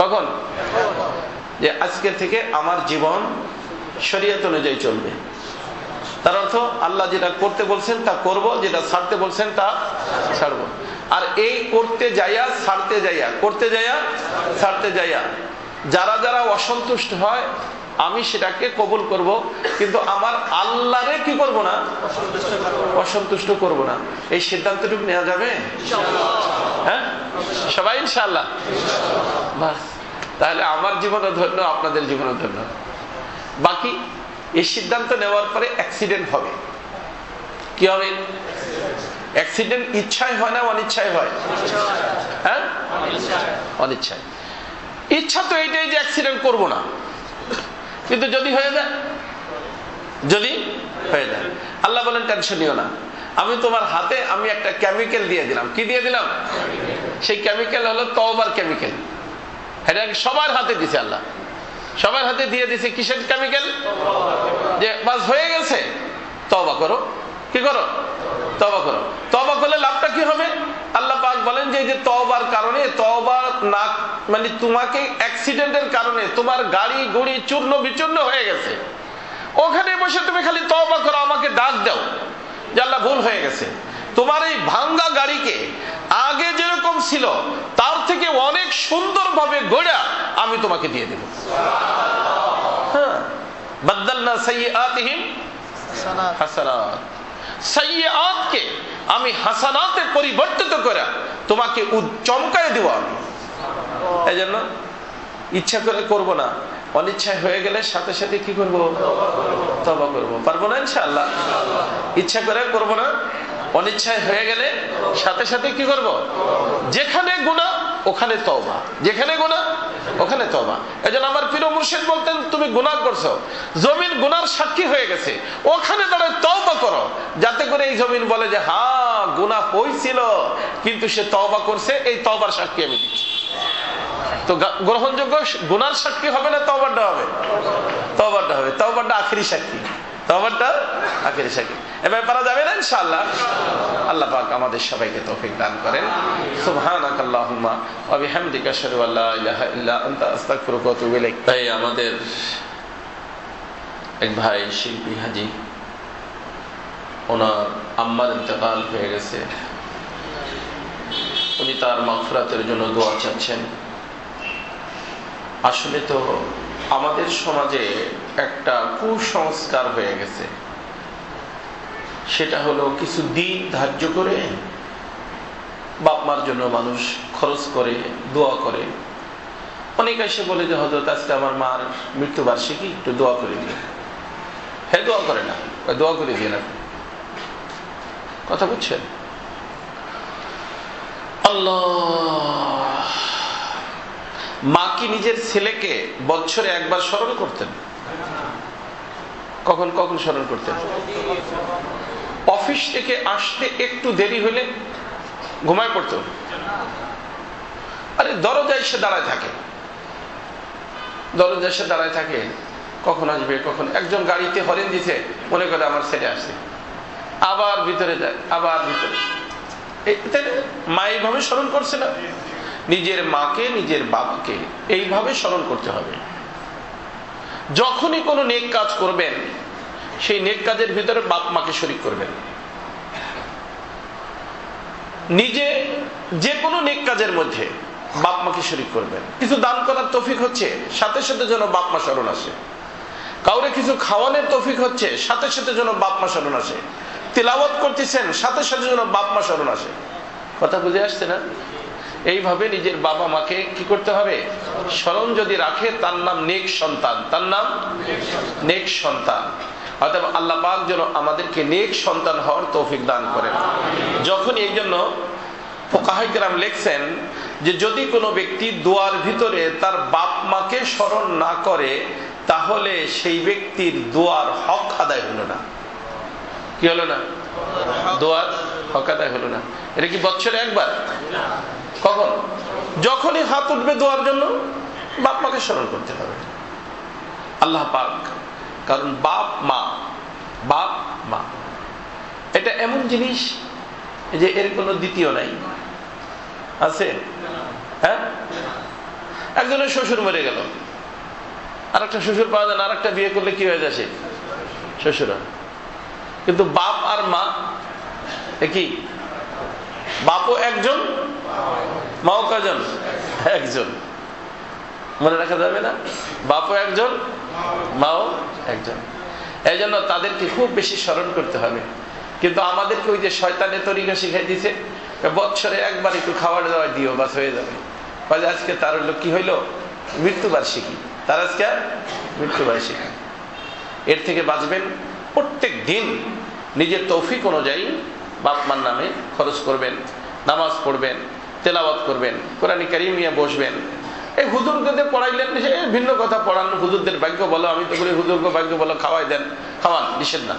A: কখন? যে আজকের থেকে আমার জীবন শরীয়ত অনুযায়ী চলবে। তার অর্থ আল্লাহ যেটা করতে বলছেন তা করব, যেটা ছাড়তে বলছেন তা ছাড়বো। আর এই করতে যাইয়া, ছাড়তে যাইয়া, করতে যাইয়া, ছাড়তে যাইয়া যারা যারা অসন্তুষ্ট হয়, আমি সেটাকে কবুল করব, কিন্তু আমার আল্লাহরে কি করব না? অসন্তুষ্ট করব না। এই সিদ্ধান্তটুকু নেওয়া যাবে? হ্যাঁ, সবাই ইনশাআল্লাহ। বাস, তাহলে আমার জীবনও ধন্য, আপনাদের জীবনও ধন্য। বাকি এই সিদ্ধান্ত নেওয়ার পরে অ্যাক্সিডেন্ট হবে। কি হবে? অ্যাক্সিডেন্ট ইচ্ছায় হয় না অনিচ্ছায় হয়? হ্যাঁ, অনিচ্ছায়। ইচ্ছা তো এইটাই যে অ্যাক্সিডেন্ট করব না, কিন্তু যদি হয়ে যায়, যদি হয়ে যায়, আল্লাহ বলেন টেনশন নিও না, আমি তোমার হাতে আমি একটা কেমিক্যাল দিয়ে দিলাম। কি দিয়ে দিলাম? সেই কেমিক্যাল হলো তওবার কেমিক্যাল। এটা সবার হাতে দিছে আল্লাহ, সবার হাতে দিয়ে দিছে। কিসের কেমিক্যাল? যে বাস হয়ে গেছে, তওবা করো। কি করো? তওবা করো। তওবা করলে লাভটা কি হবে? আল্লাহ পাক বলেন যে এই যে তওবার কারণে, তওবা না মানে তোমাকে অ্যাক্সিডেন্টের কারণে তোমার গাড়ি গুড়ি চূর্ণ বিচূর্ণ হয়ে গেছে, ওখানে বসে তুমি খালি তওবা করো, আমাকে ডাক দাও যে আল্লাহ ভুল হয়ে গেছে। তোমার এই ভাঙ্গা গাড়িকে আগে যেরকম ছিল তার থেকে অনেক সুন্দরভাবে গড়া আমি তোমাকে দিয়ে দেব। হ্যাঁ, বাদদালনা সাইয়্যাতিহিম হাসানাত, সাইয়্যাতকে আমি হাসানাতে পরিবর্তিত করে তোমাকে চমকায় দেব আমি। এই জন্য ইচ্ছা করে করব না, অনিচ্ছায় হয়ে গেলে সাথে সাথে কি করব? তওবা করব। পারবো না ইনশাআল্লাহ? ইচ্ছা করে করব না, অনিচ্ছায় হয়ে গেলে সাথে সাথে কি করব? যেখানে গুনাহ ওখানে তওবা, যেখানে গুনাহ ওখানে তওবা। এজন্য আমার পীর মুর্শিদ বলতেন, তুমি গুনাহ করছো, জমিন গুনার সাক্ষী হয়ে গেছে, ওখানে দাঁড়ায় তওবা করো, যাতে করে এই জমিন বলে যে হ্যাঁ গুনাহ হইছিল কিন্তু সে তওবা করছে, এই তওবার সাক্ষী আমি দিচ্ছি। তো গ্রহণযোগ্য গুনার সাক্ষী হবে না তওবাটা হবে? তওবাটা হবে। তওবাটা আখেরি সাক্ষী, তওবাটা আখেরি সাক্ষী। এবার পারা যাবে না ইনশাআল্লাহ? আল্লাহ পাক আমাদের সবাইকে তৌফিক দান করেন। সুবহানাকাল্লাহুম্মা ওয়া বিহামদিকা আশহাদু আল্লা ইলাহা ইল্লা আনতা আস্তাগফিরুকা ওয়া আতুবু ইলাইক। তাই আমাদের এক ভাই শিল্পী হাজী, ওনার আম্মার ইন্তেকাল হয়ে গেছে, উনি তার মাগফিরাতের জন্য দোয়া চাচ্ছেন। আসলে তো আমাদের সমাজে একটা কুসংস্কার হয়ে গেছে, সেটা হলো কিছু দিন ধার্য করে বাপ মার জন্য মানুষ খরচ করে, দোয়া করে। অনেকে এসে বলে যে হযরত আজকে আমার মার মৃত্যুবার্ষিকী, একটু দোয়া করে দিয়ে। হ্যাঁ, দোয়া করে না, দোয়া করে দিয়ে না। কথা বুঝছেন? আল্লাহ, মা কি নিজের ছেলেকে বছরে একবার স্মরণ করতেন? কখন কখন স্মরণ করতেন? অফিস থেকে আসতে একটু দেরি হলে ঘুমায় পড়তো। আরে দরজায় এসে দাঁড়ায় থাকে, দরজায় এসে দাঁড়ায় থাকে, কখন আসবে কখন। একজন গাড়িতে হরেন দিছে, মনে করে আমার ছেলে আসছে, আবার ভিতরে যায়, আবার ভিতরে। মা এইভাবে স্মরণ করছে না? নিজের মাকে, নিজের বাবাকে এইভাবে স্মরণ করতে হবে। যখনই কোনো নেক কাজ করবেন, সেই নেক কাজের ভিতরে বাপ মাকে শরীক করবেন। নিজে যে কোনো নেক কাজের মধ্যে বাপ মাকে শরীক করবেন। কিছু দান করার তৌফিক হচ্ছে, সাথে সাথে যেন বাপ মা স্মরণ আসে। কাউরে কিছু খাওয়ানোর তৌফিক হচ্ছে, সাথে সাথে যেন বাপ মা স্মরণ আসে। তিলাওয়াত করতেছেন, সাথে সাথে যেন বাপ মা স্মরণ আসে। কথা বুঝে আসছে না? এইভাবে নিজের বাবা মাকে কি করতে হবে? স্মরণ যদি রাখে, তার নাম নেক সন্তান, তার নাম নেক সন্তান। অতএব আল্লাহ পাক যেন আমাদেরকে নেক সন্তান হওয়ার তৌফিক দান করেন। যখন এই জন্য ফুকাহায়ে কেরাম লেখছেন যে যদি কোনো ব্যক্তি দোয়ার ভিতরে তার বাপ মাকে স্মরণ না করে, তাহলে সেই ব্যক্তির দোয়ার হক আদায় হলো না। কি হলো না? দোয়ার হক আদায় হলো না। এটা কি বছরে একবার? কখন? যখনই হাত উঠবে দোয়ার জন্য বাপ মাকে স্মরণ করতে হবে। আল্লাহ পাক, কারণ বাপ মা, বাপ মা এটা এমন জিনিস যে এর কোনো দ্বিতীয় নাই। আছে? হ্যাঁ, একজনের শ্বশুর মরে গেল, আর একটা শ্বশুর পাওয়া যায় না, আর একটা বিয়ে করলে কি হয়ে যাচ্ছে? শ্বশুর। কিন্তু বাপ আর মা একই। বাপও একজন, মাও কজন? একজন। মনে রাখা যাবে না? বাপও একজন, মাও একজন। এই জন্য তাদেরকে খুব বেশি স্মরণ করতে হবে। কিন্তু আমাদেরকে ওই যে শয়তানের তরিকা শিখাই দিছে, বছরে একবার একটু খাবার দাওয়া দিও, বাস হয়ে যাবে। আজকে তার হলো কি হইলো? মৃত্যুবার্ষিকী। তার আজকে মৃত্যুবার্ষিকী। এর থেকে বাঁচবেন। প্রত্যেক দিন নিজের তৌফিক অনুযায়ী বাপ মার নামে খরচ করবেন, নামাজ পড়বেন, তেলাওয়াত করবেন, কোরআন কারীম নিয়ে বসবেন। এই হুজুরদের পড়াইলেন, ভিন্ন কথা পড়ান, হুজুরদের ভাগ্য বলো, আমি তো বলি হুজুরকে ভাগ্য বলো, খাওয়াই দেন, খাওয়ান, নিষেধ না।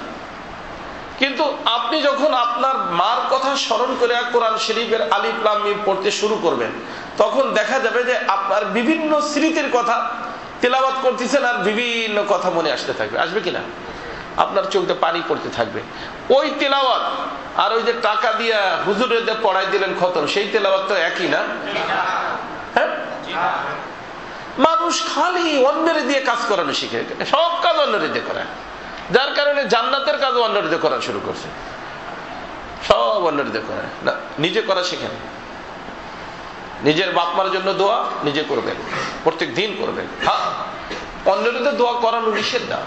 A: কিন্তু আপনি যখন আপনার মার কথা স্মরণ করে কোরআন শরীফের আলিফ লাম মিম পড়তে শুরু করবেন, তখন দেখা যাবে যে আপনার বিভিন্ন স্মৃতির কথা তেলাওয়াত করতেছেন আর বিভিন্ন কথা মনে আসতে থাকবে। আসবে কিনা? আপনার চোখে পানি পড়তে থাকবে। ওই তেলাওয়াত আর ওই যে টাকা দিয়া হুজুরের পড়াই দিলেন খতম, সেই তেলাওয়াত তো একই না? হ্যাঁ, মানুষ খালি অন্যের দিয়ে কাজ করানো শিখে, সব কাজ অন্যের দিয়ে করায়, যার কারণে জান্নাতের কাজ অন্যের দিয়ে করা শুরু করছে। সব অন্যের দিয়ে করায় না, নিজে করা শিখেন। নিজের বাপ মার জন্য দোয়া নিজে করবেন, প্রত্যেক দিন করবেন। হ্যাঁ, অন্যের দিয়ে দোয়া করানো নিষেধ না,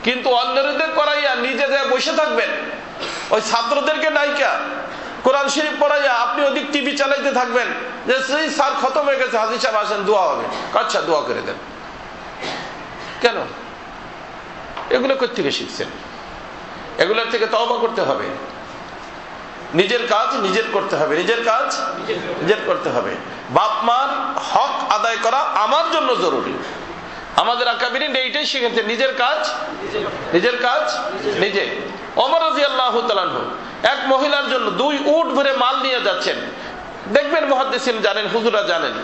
A: কিন্তু অন্যের দিয়ে করাইয়া নিজে বসে থাকবেন, ওই ছাত্রদেরকে নাইকা কোরআন শরীফ পড়াইয়া আপনি ওদিক টিভি চালাইতে থাকবেন যে সেই স্যার খতম হয়ে গেছে, হাজির সাহেব আসেন দোয়া হবে। আচ্ছা, দোয়া করে দেন। কেন? এগুলো কোত্থেকে শিখছেন? এগুলোর থেকে তওবা করতে হবে। নিজের কাজ নিজের করতে হবে, নিজের কাজ নিজের করতে হবে। বাপ মার হক আদায় করা আমার জন্য জরুরি। আমাদের আকাবিরিন এইটাই শিখেছেন, নিজের কাজ নিজে। ওমর রাদিয়াল্লাহু তাআলা আনহু এক মহিলার জন্য 2 উট ভরে মাল নিয়ে যাচ্ছেন। দেখবেন মুহাদ্দিসিন জানেন, হুজুরা জানেন।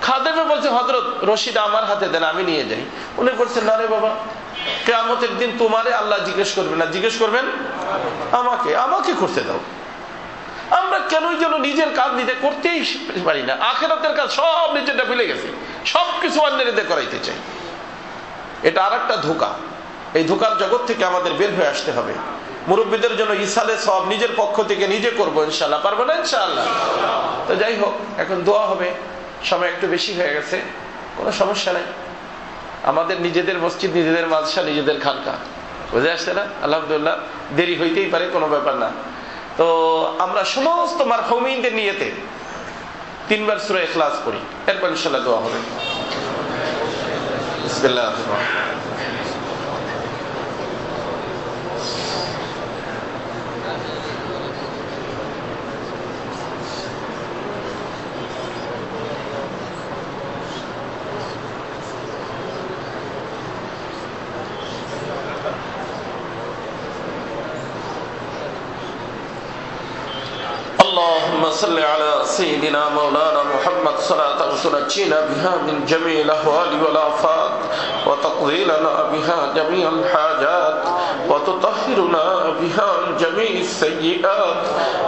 A: খাদেমে বলছে, হযরত রশিদ আমার হাতে দেন, আমি নিয়ে যাই। উনি বলছেন, না রে বাবা, কিয়ামতের দিন তোমারে আল্লাহ জিজ্ঞেস করবেন না, জিজ্ঞেস করবেন আমাকে করতে দাও। আমরা কেন যেন নিজের কাজ নিজে করতেই পারি না। আখিরাতের কাজ সব নিজেরটা ভুলে গেছি, সবকিছু অন্যের দিয়ে করাইতে চাই। এটা আরেকটা ধোঁকা। এই ধোঁকার জগৎ থেকে আমাদের বের হয়ে আসতে হবে। মুরব্বীদের জন্য ইসালে সব নিজের পক্ষ থেকে নিজে করবো ইনশাআল্লাহ। পারবো না ইনশাআল্লাহ? তো যাই হোক, এখন দোয়া হবে। সময় একটু বেশি হয়ে গেছে, কোনো সমস্যা নাই। আমাদের নিজেদের মসজিদ, নিজেদের মাদ্রাসা, নিজেদের খানকা, বুঝে আসছে না? আলহামদুলিল্লাহ, দেরি হইতেই পারে, কোনো ব্যাপার না। তো আমরা সমস্ত মারহুমিনদের নিয়েতে 3 বার সূরা ইখলাস পড়ি, এরপর ইনশাআল্লাহ দোয়া হবে। বিসমিল্লাহির রহমানির রহিম। اللهم صل على سيدنا مولانا محمد صلاة تنجينا بها من جميع الأهوال والآفات وتقضي لنا بها جميع الحاجات وتطهرنا بها عن جميع السيئات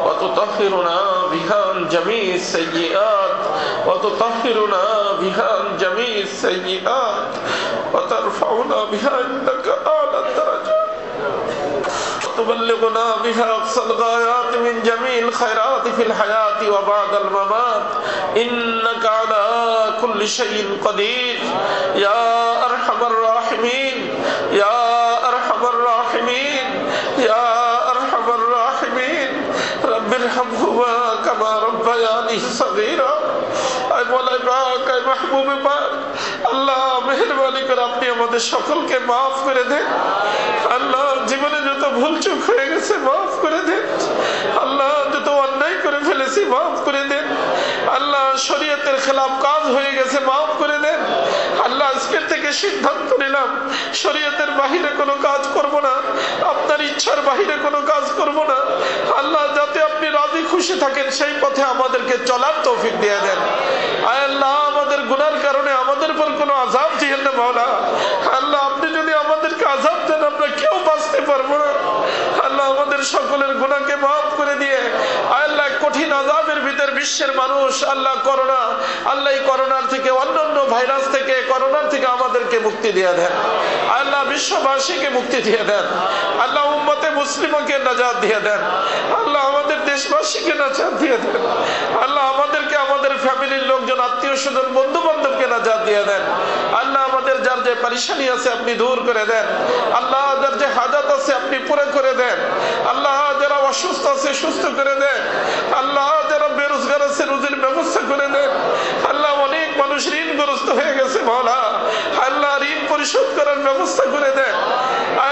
A: وتطهرنا بها عن جميع السيئات وتطهرنا بها عن جميع السيئات وترفعنا بها عندك أعلى الدرجات تبلغنا بها أقصى الغايات من جميع الخيرات في الحياة وبعد الممات إنك على كل شيء قدير يا أرحم الراحمين يا أرحم الراحمين يا أرحم الراحمين رب ارحمهما كما ربياني صغيرا اے مولا پاک، اے محبوب پاک، আল্লাহ মেহেরবানি করে আপনি আমাদের সকলকে মাফ করে দেন। আল্লাহ জীবনে যত ভুল চুক হয়ে গেছে মাফ করে দেন। আল্লাহ যত অন্যায় করে ফেলেছি মাফ করে দেন। আল্লাহ শরীয়তের খেলাফ কাজ হয়ে গেছে মাফ করে দেন। আল্লাহ আজকের থেকে সিদ্ধান্ত নিলাম শরীয়তের বাহিরে কোনো কাজ করব না, আপনার ইচ্ছার বাহিরে কোনো কাজ করব না। আল্লাহ যাতে আপনি রাজি খুশি থাকেন সেই পথে আমাদেরকে চলার তৌফিক দিয়ে দেন। আয় আল্লাহ, আমাদের গুনার কারণে আমাদের উপর কোনো আযাব দিয়েন না মাওলা। আল্লাহ আপনি যদি আমাদেরকে আযাব দেন আমরা কেউ বাঁচতে পারবো না। আল্লাহ আমাদের সকলের গুনাহকে মাফ করে দিয়ে আল্লাহ কঠিন আযাবের ভিতর বিশ্বের মানুষ আল্লাহ করোনা, আল্লাহ এই করোনার থেকে, অন্যান্য ভাইরাস থেকে, করোনার থেকে আমাদেরকে মুক্তি দিয়ে দেন। আল্লাহ বিশ্ববাসীকে মুক্তি দিয়ে দেন। আল্লাহ উম্মতে মুসলিমাকে নাজাত দিয়ে দেন। আল্লাহ আমাদের দেশবাসীকে নাজাত দিয়ে দেন। আল্লাহ আমাদেরকে, আমাদের ফ্যামিলির লোকজন, আত্মীয় স্বজন, বন্ধু বান্ধবকে নাজাত দিয়ে দেন। আল্লাহ আমাদের যার যে পরেশানি আছে আপনি দূর করে দেন। আল্লাহ যার যে হাজাত আছে আপনি পুরো করে দেন। আল্লাহ যারা অসুস্থ আছে সুস্থ করে দেন। আল্লাহ যারা বেরোজগার আছে রুজির ব্যবস্থা করে দেন। আল্লাহ অনেক মানুষ ঋণগ্রস্ত হয়ে গেছে মাওলা, আল্লাহ ঋণ পরিশোধ করার ব্যবস্থা করে দেন।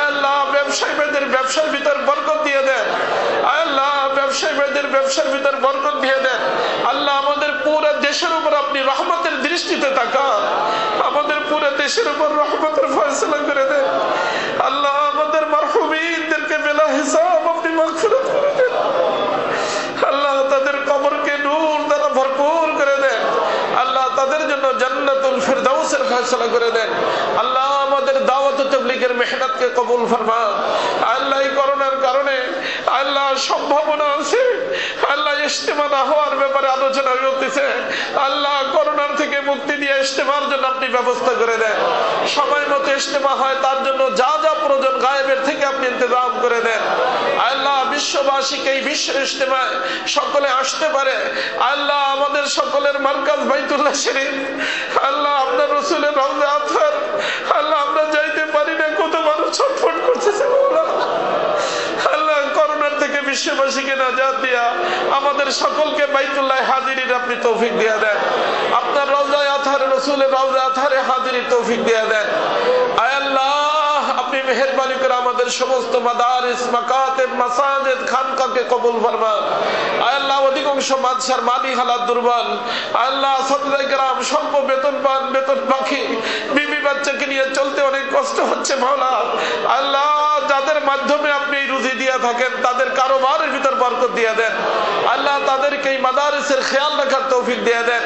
A: আল্লাহ ব্যবসায়ীদের ব্যবসার ভিতর বরকত দিয়ে দেন। আল্লাহ ব্যবসায়ীদের ব্যবসার ভিতর বরকত দিয়ে দেন। আল্লাহ আমাদের পুরো দেশের উপর আপনি রহমতের দৃষ্টিতে তাকান। আমাদের পুরো দেশের উপর রহমতের ফয়সালা করে দেন। আল্লাহ আমাদের মারহুমিন শহীদদেরকে বেলা হিসাব আপনি মাগফিরাত করে দেন। আল্লাহ তাদের কবরকে নূর দ্বারা ভরপুর করে দেন। আল্লাহ তাদের জন্য জান্নাতুল ফিরদাউসের ফয়সালা করে দেন। আল্লাহ আমাদের দাওয়াত ও তাবলীগের মেহনতকে কবুল ফরমান। আল্লাহ এই করোনার কারণে আল্লাহ সম্ভাবনা আছে আল্লাহ ইজতেমা না হওয়ার ব্যাপারে আলোচনা চলতেছে। আল্লাহ করোনার থেকে মুক্তি দিয়ে ইজতেমার জন্য আপনি ব্যবস্থা করে দেন। সময় মতো ইজতেমা হয় তার জন্য যা যা প্রয়োজন গায়েবের থেকে আপনি ইন্তজাম করে দেন। আল্লাহ বিশ্ববাসীকে এই বিশ্ব ইজতেমায় সকলে আসতে পারে। আল্লাহ আমাদের সকলের মারকাজ বাইতুল্লাহ শরীফ, আল্লাহ আপনার রাসূলের রওজা আতহার, আল্লাহ আমরা যাইতে পারি না, কত মানুষ ছটফট করতেছে। আল্লাহ করোনার থেকে বিশ্ববাসীকে নাজাত দিয়া আমাদের সকলকে বাইতুল্লাহ হাজিরির আপনি তৌফিক দিয়ে দেন। আপনার রওজায়ে আতহারে রাসূলের রওজায়ে আতহারে হাজিরির তৌফিক দিয়ে দেন। আয় আল্লাহ আপনি মেহেরবানি করে আমাদের সমস্ত মাদারিস, মাকাতিব, মাসাজিদ, খানকাকে কবুল ফরমান। আয় আল্লাহ অধিকাংশ মাদ্রাসার মালি হালাত দুর্বল, আল্লাহ ছাত্রদের গ্রাম স্বল্প বেতন পান, বেতন বাকি, বিবি বাচ্চাকে নিয়ে চলতে অনেক কষ্ট হচ্ছে মাওলা। আল্লাহ যাদের মাধ্যমে আপনি এই রুজি দিয়ে থাকেন তাদের কারোবারের ভিতর বরকত দিয়ে দেন। আল্লাহ তাদেরকে এই মাদারিসের খেয়াল রাখার তৌফিক দিয়ে দেন।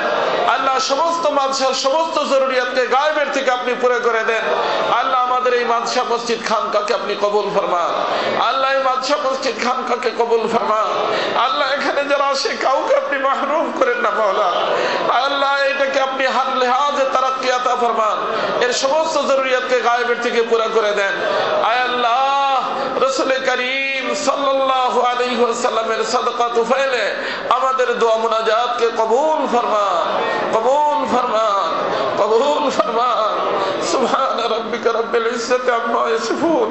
A: আল্লাহ সমস্ত মাদ্রাসার সমস্ত জরুরিয়াতকে গায়েবের থেকে আপনি পুরো করে দেন। আল্লাহ আমাদের এই মাদ্রাসা মসজিদ খানকাকে আপনি কবুল ফরমান। আল্লাহ এই মাদ্রাসা মসজিদ খানকাকে কবুল ফরমান। আল্লাহ এখানে যারা আসে কাউকে আপনি মাহরুম করেন না মাওলা। আল্লাহ এটাকে আপনি হার লিহাজে তারাক্কি আতা ফরমান। এর সমস্ত জরুরিয়াতকে গায়েবের থেকে পুরো করে দেন। আয় আল্লাহ রাসূল করিম সাল্লাল্লাহু আলাইহি ওয়াসাল্লামের সাদাকা তুফাইলে আমাদের দোয়া মুনাজাতকে কবুল ফরমান, কবুল ফরমান, কবুল ফরমান। সুবহান রাব্বিকা রাব্বিল ইজ্জাতি আম্মা ইয়াসিফুন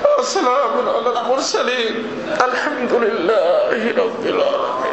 A: ওয়া সালামুন আলাল মুরসালিন আলহামদুলিল্লাহি রাব্বিল আলামিন।